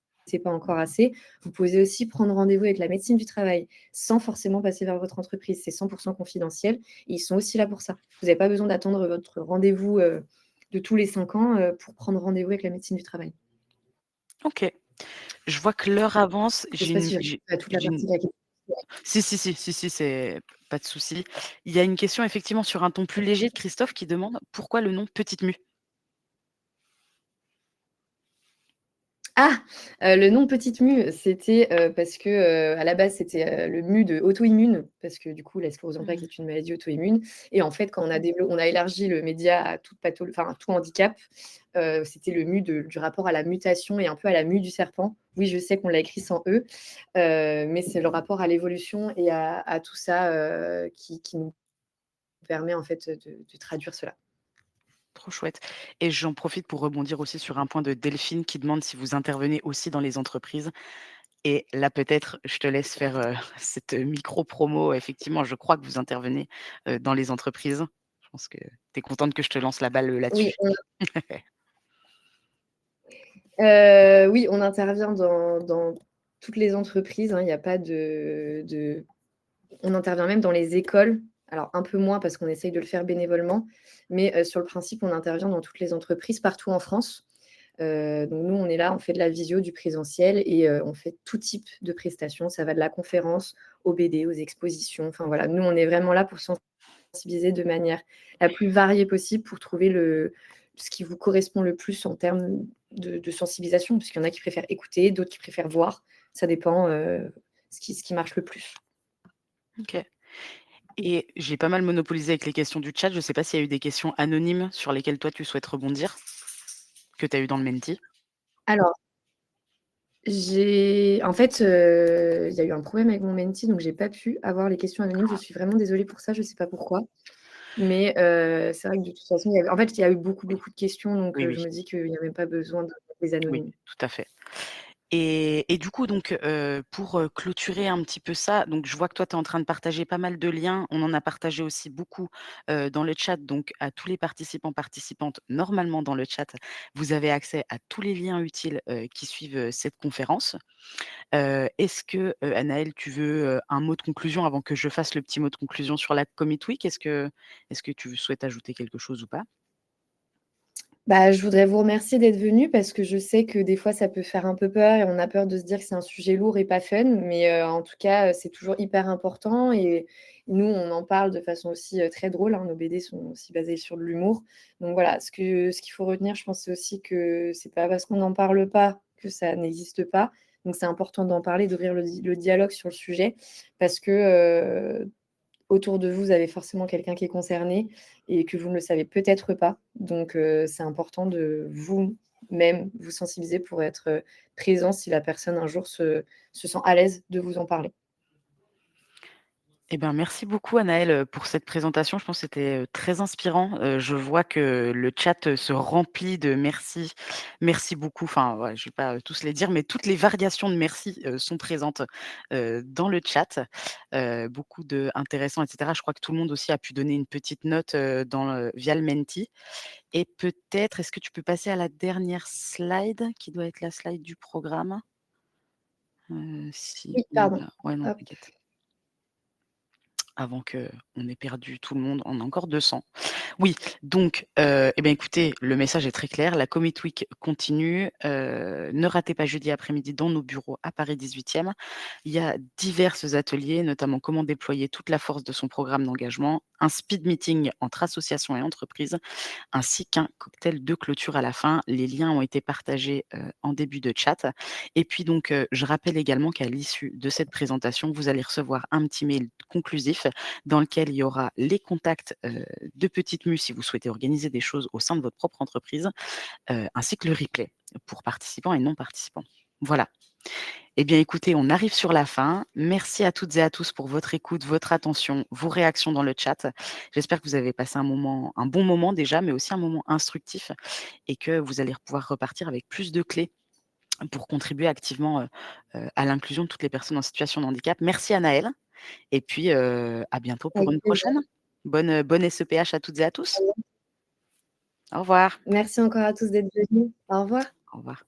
pas encore assez, vous pouvez aussi prendre rendez-vous avec la médecine du travail, sans forcément passer vers votre entreprise. C'est 100 confidentiel et ils sont aussi là pour ça. Vous n'avez pas besoin d'attendre votre rendez-vous, de tous les 5 ans, pour prendre rendez-vous avec la médecine du travail. OK. Je vois que l'heure avance. Je sais pas si j'ai répondu à toute la partie de la question. Si, c'est pas de souci. Il y a une question effectivement sur un ton plus léger de Christophe qui demande: «Pourquoi le nom Petite Mue?» Ah! Le nom Petite Mue, c'était, parce que, à la base, c'était, le mu de auto-immune, parce que du coup, la sclérose en plaques est une maladie auto-immune et en fait, quand on a élargi le média à toute à tout handicap, c'était le mu du rapport à la mutation et un peu à la mue du serpent. Oui, je sais qu'on l'a écrit sans E, mais c'est le rapport à l'évolution et à tout ça, qui nous permet en fait, de traduire cela. Trop chouette et j'en profite pour rebondir aussi sur un point de Delphine qui demande si vous intervenez aussi dans les entreprises et là, peut-être, je te laisse faire, cette micro promo. Effectivement, je crois que vous intervenez, dans les entreprises. Je pense que tu es contente que je te lance la balle, Oui, là-dessus. oui, on intervient dans toutes les entreprises, hein. Il y a pas on intervient même dans les écoles. Alors un peu moins parce qu'on essaye de le faire bénévolement, mais sur le principe, on intervient dans toutes les entreprises partout en France. Donc nous, on est là, on fait de la visio, du présentiel et on fait tout type de prestations. Ça va de la conférence aux BD, aux expositions. Enfin voilà, nous, on est vraiment là pour sensibiliser de manière la plus variée possible pour trouver ce qui vous correspond le plus en termes de sensibilisation, parce qu'il y en a qui préfèrent écouter, d'autres qui préfèrent voir. Ça dépend, ce qui marche le plus. OK et j'ai pas mal monopolisé avec les questions du chat. Je ne sais pas s'il y a eu des questions anonymes sur lesquelles toi, tu souhaites rebondir? Que tu as eu dans le menti? Alors, en fait, il y a eu un problème avec mon menti, donc j'ai pas pu avoir les questions anonymes. Je suis vraiment désolée pour ça, je sais pas pourquoi. Mais c'est vrai que de toute façon, en fait, il y a eu beaucoup, beaucoup de questions, donc Oui, je oui. me dis qu'il n'y a même pas besoin de les Oui, anonymes. tout à fait. Et du coup, donc, pour, clôturer un petit peu ça, donc je vois que toi, tu es en train de partager pas mal de liens. On en a partagé aussi beaucoup, dans le chat. Donc à tous les participants, participantes, normalement dans le chat, vous avez accès à tous les liens utiles, qui suivent, cette conférence. Est-ce que, Anaëlle, tu veux, un mot de conclusion avant que je fasse le petit mot de conclusion sur la Commit Week? Est-ce que tu souhaites ajouter quelque chose ou pas? Bah, je voudrais vous remercier d'être venu parce que je sais que des fois ça peut faire un peu peur et on a peur de se dire que c'est un sujet lourd et pas fun, mais en tout cas, c'est toujours hyper important et nous, on en parle de façon aussi, très drôle, hein. Nos BD sont aussi basés sur de l'humour. Donc voilà, ce qu'il faut retenir, je pense, c'est aussi que c'est pas parce qu'on n'en parle pas que ça n'existe pas. Donc c'est important d'en parler, d'ouvrir le dialogue sur le sujet parce que, autour de vous, vous avez forcément quelqu'un qui est concerné et que vous ne le savez peut-être pas. Donc, c'est important de vous-même vous sensibiliser pour être, présent si la personne un jour se sent à l'aise de vous en parler. Eh ben, merci beaucoup Anaëlle, pour cette présentation. Je pense que c'était, très inspirant. Je vois que le chat, se remplit de merci, merci beaucoup. Enfin, voilà, je ne vais pas, tous les dire, mais toutes les variations de merci, sont présentes, dans le chat. Beaucoup de intéressants et cetera. Je crois que tout le monde aussi a pu donner une petite note, via le Menti et peut-être, est-ce que tu peux passer à la dernière slide qui doit être la slide du programme? Si Oui, on pardon. l'a ouais, non, Hop. t'inquiète. Avant qu'on ait perdu tout le monde, on a encore 200. Oui, donc, eh bien, écoutez, le message est très clair. La Commit Week continue. Ne ratez pas jeudi après-midi dans nos bureaux à Paris 18e. Il y a diverses ateliers, notamment comment déployer toute la force de son programme d'engagement, un speed meeting entre associations et entreprises, ainsi qu'un cocktail de clôture à la fin. Les liens ont été partagés en début de chat. Et puis donc, je rappelle également qu'à l'issue de cette présentation, vous allez recevoir un petit mail conclusif dans lequel il y aura les contacts de Petite Mue si vous souhaitez organiser des choses au sein de votre propre entreprise, ainsi que le replay pour participants et non participants. Voilà. Eh bien, écoutez, on arrive sur la fin. Merci à toutes et à tous pour votre écoute, votre attention, vos réactions dans le chat. J'espère que vous avez passé un bon moment déjà, mais aussi un moment instructif et que vous allez pouvoir repartir avec plus de clés pour contribuer activement, à l'inclusion de toutes les personnes en situation de handicap. Merci Anaëlle et puis, à bientôt pour Avec une plaisir. prochaine. Bonne SEPH à toutes et à tous. Au revoir. Merci encore à tous d'être venus. Au revoir. Au revoir.